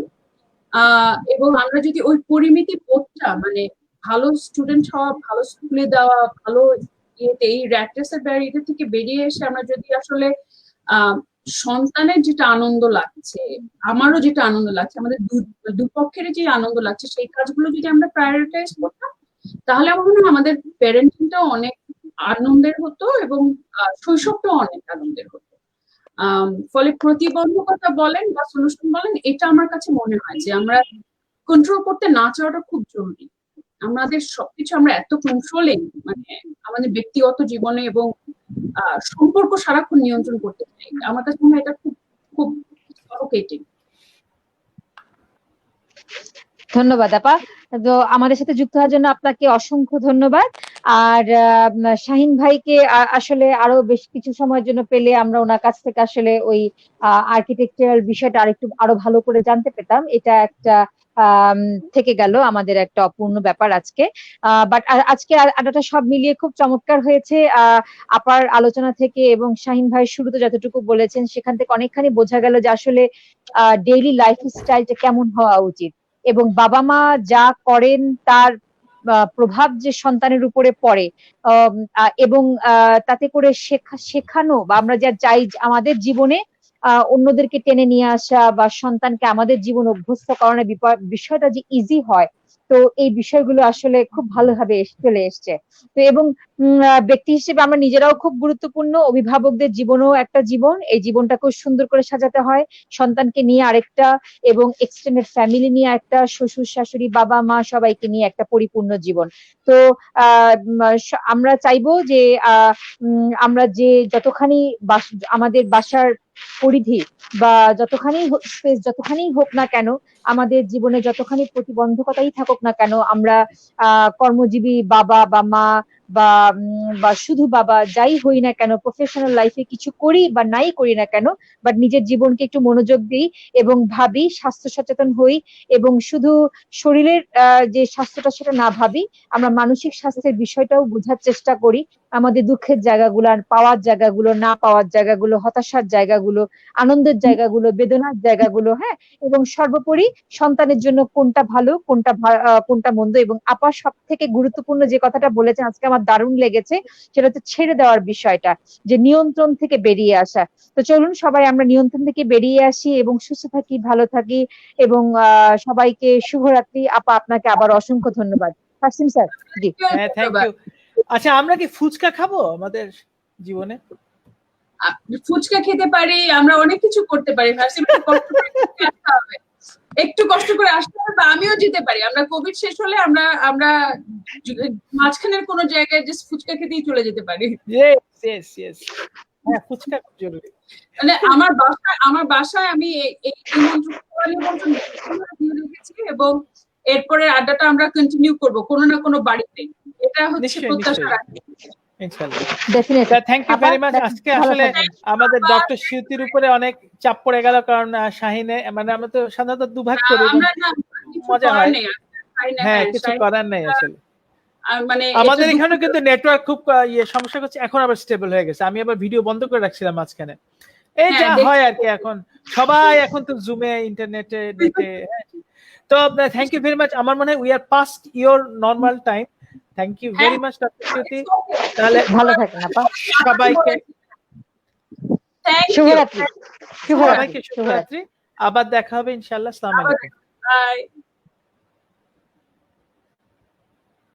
এবং আমরা যদি ওই পরিমিতি বোধটা মানে ভালো স্টুডেন্ট হওয়া, ভালো স্কুলে দেওয়া, ভালো ইয়েতে এই র্যাট রেসের বাইরে থেকে বেরিয়ে এসে আমরা যদি আসলে সন্তানের যেটা আনন্দ লাগছে, আমারও যেটা আনন্দ লাগছে, আমাদের দুপক্ষের যে আনন্দ লাগছে, সেই কাজগুলো যদি আমরা প্রায়োরিটাইজ করতাম, তাহলে আমার মনে হয় আমাদের প্যারেন্টিংটাও অনেক আনন্দের হতো এবং শৈশবটাও অনেক আনন্দের হতো। ফলে প্রতিবন্ধকতা বলেন বা সলিউশন বলেন, এটা আমার কাছে মনে হয় যে আমরা কন্ট্রোল করতে না চাওয়াটা খুব জরুরি। আমাদের সবকিছু আমরা এত কন্ট্রোলিং, মানে আমাদের ব্যক্তিগত জীবনে এবং সম্পর্ক সারাক্ষণ নিয়ন্ত্রণ করতে চাই। আমার কাছে মনে হয় এটা খুব খুব সাফোকেটিং। ধন্যবাদ আপা। তো আমাদের সাথে যুক্ত হওয়ার জন্য আপনাকে অসংখ্য ধন্যবাদ। আর শাহিন ভাইকে আসলে আরো বেশ কিছু সময়ের জন্য পেলে আমরা ওনার কাছ থেকে আসলে ওই আর্কিটেকচারাল বিষয়টা আরো ভালো করে জানতে পেতাম। এটা একটা থেকে গেল আমাদের একটা অপূর্ণ ব্যাপার আজকে। বাট আজকে আড্ডাটা সব মিলিয়ে খুব চমৎকার হয়েছে। আপার আলোচনা থেকে এবং শাহিন ভাই শুরুতে যতটুকু বলেছেন সেখান থেকে অনেকখানি বোঝা গেল যে আসলে ডেইলি লাইফ স্টাইলটা কেমন হওয়া উচিত, এবং বাবা মা যা করেন তার প্রভাব যে সন্তানের উপরে পড়ে, এবং তাতে করে শেখানো বা আমরা যা চাই আমাদের জীবনে অন্যদেরকে টেনে নিয়ে আসা বা সন্তানকে আমাদের জীবন অভ্যস্ত করানোর বিষয়টা যে ইজি হয়, তো এই বিষয়গুলো আসলে খুব ভালোভাবে চলে এসছে। তো এবং ব্যক্তি হিসেবে আমরা নিজেরাও খুব গুরুত্বপূর্ণ, অভিভাবকদের জীবনও একটা জীবন, এই জীবনটা খুব সুন্দর করে সাজাতে হয়, সন্তানকে নিয়ে আরেকটা, এবং এক্সটেন্ডেড ফ্যামিলি নিয়ে একটা, শ্বশুর শাশুড়ি বাবা মা সবাইকে নিয়ে একটা পরিপূর্ণ জীবন। তো আমরা চাইবো যে আমরা যে যতখানি আমাদের বাসার পরিধি বা যতখানি স্পেস যতখানি হোক না কেন, আমাদের জীবনে যতখানি প্রতিবন্ধকতাই থাকুক না কেন, আমরা কর্মজীবী বাবা বা মা বা শুধু বাবা যাই হই না কেন, প্রফেশনাল লাইফে কিছু করি বা নাই করি না কেন, বাট নিজের জীবনকে একটু মনোযোগ দিই এবং ভাবি, স্বাস্থ্য সচেতন হই, এবং শুধু শরীরের যে স্বাস্থ্যটা সেটা না ভাবি, আমরা মানসিক স্বাস্থ্যের বিষয়টাও বোঝার চেষ্টা করি, আমাদের দুঃখের জায়গাগুলো, পাওয়ার জায়গাগুলো, না পাওয়ার জায়গাগুলো, হতাশার জায়গাগুলো, আনন্দের জায়গাগুলো, বেদনার জায়গাগুলো, হ্যাঁ, এবং সর্বোপরি সন্তানের জন্য কোনটা ভালো কোনটা মন্দ। এবং আপা সব থেকে গুরুত্বপূর্ণ যে কথাটা বলেছেন আজকে আমার দারুণ লেগেছে, সেটা হচ্ছে ছেড়ে দেওয়ার বিষয়টা, যে নিয়ন্ত্রণ থেকে বেরিয়ে আসা। তো চলুন সবাই আমরা নিয়ন্ত্রণ থেকে বেরিয়ে আসি এবং সুস্থ থাকি, ভালো থাকি, এবং সবাইকে শুভরাত্রি। আপা আপনাকে আবার অসংখ্য ধন্যবাদ। কাসিম স্যার। জি হ্যাঁ, থ্যাংক ইউ। আচ্ছা, আমরা কি ফুচকা খাবো আমাদের জীবনে? ফুচকা খেতে পারি, আমরা অনেক কিছু করতে পারি। একটু কষ্ট করে আসতে হবে বা আমিও যেতে পারি। আমরা কোভিড শেষ হলে আমরা আমরা মাঝখানের কোনো জায়গায় জাস্ট ফুচকা খেতেই চলে যেতে পারি। ইয়েস হ্যাঁ, ফুচকা খুব জরুরি। মানে আমার বাসায় আমি এই নিমন্ত্রণ দিয়ে রেখেছি এবং এরপরে আড্ডাটা আমরা কন্টিনিউ করব কোনো না কোনো বাড়িতে। এটা হচ্ছে নিশ্চয়ই প্রত্যাশা নিশ্চয়ই রাখি। ইনশাআল্লাহ। Definitely thank you very much. আজকে আসলে আমাদের ডক্টর শিউতির উপরে অনেক চাপ পড়ে গেল, কারণ শাহিনে মানে আমরা তো সাধারণত দুভাগ করি, আমরা না কিছু মজা করার হয়। নেই। হ্যাঁ, কিছু করার নেই আসলে। মানে আমাদের এখানে কিন্তু নেটওয়ার্ক খুব সমস্যা করছে, এখন আবার স্টেবল হয়ে গেছে। আমি আবার ভিডিও বন্ধ করে রাখছিলাম মাঝখানে। এই যা হয় আর কি, এখন সবাই এখন তো জুমে ইন্টারনেটে নেটে। তো থ্যাংক ইউ ভেরি মাচ। আমার মনে হয় we are past your normal time. Thank you very much doctor Shiuti. তাহলে ভালো থাকেন আপা। সবাইকে শুভরাত্রি। সবাইকে শুভরাত্রি। আবার দেখা হবে ইনশাআল্লাহ। আসসালামু আলাইকুম। বাই।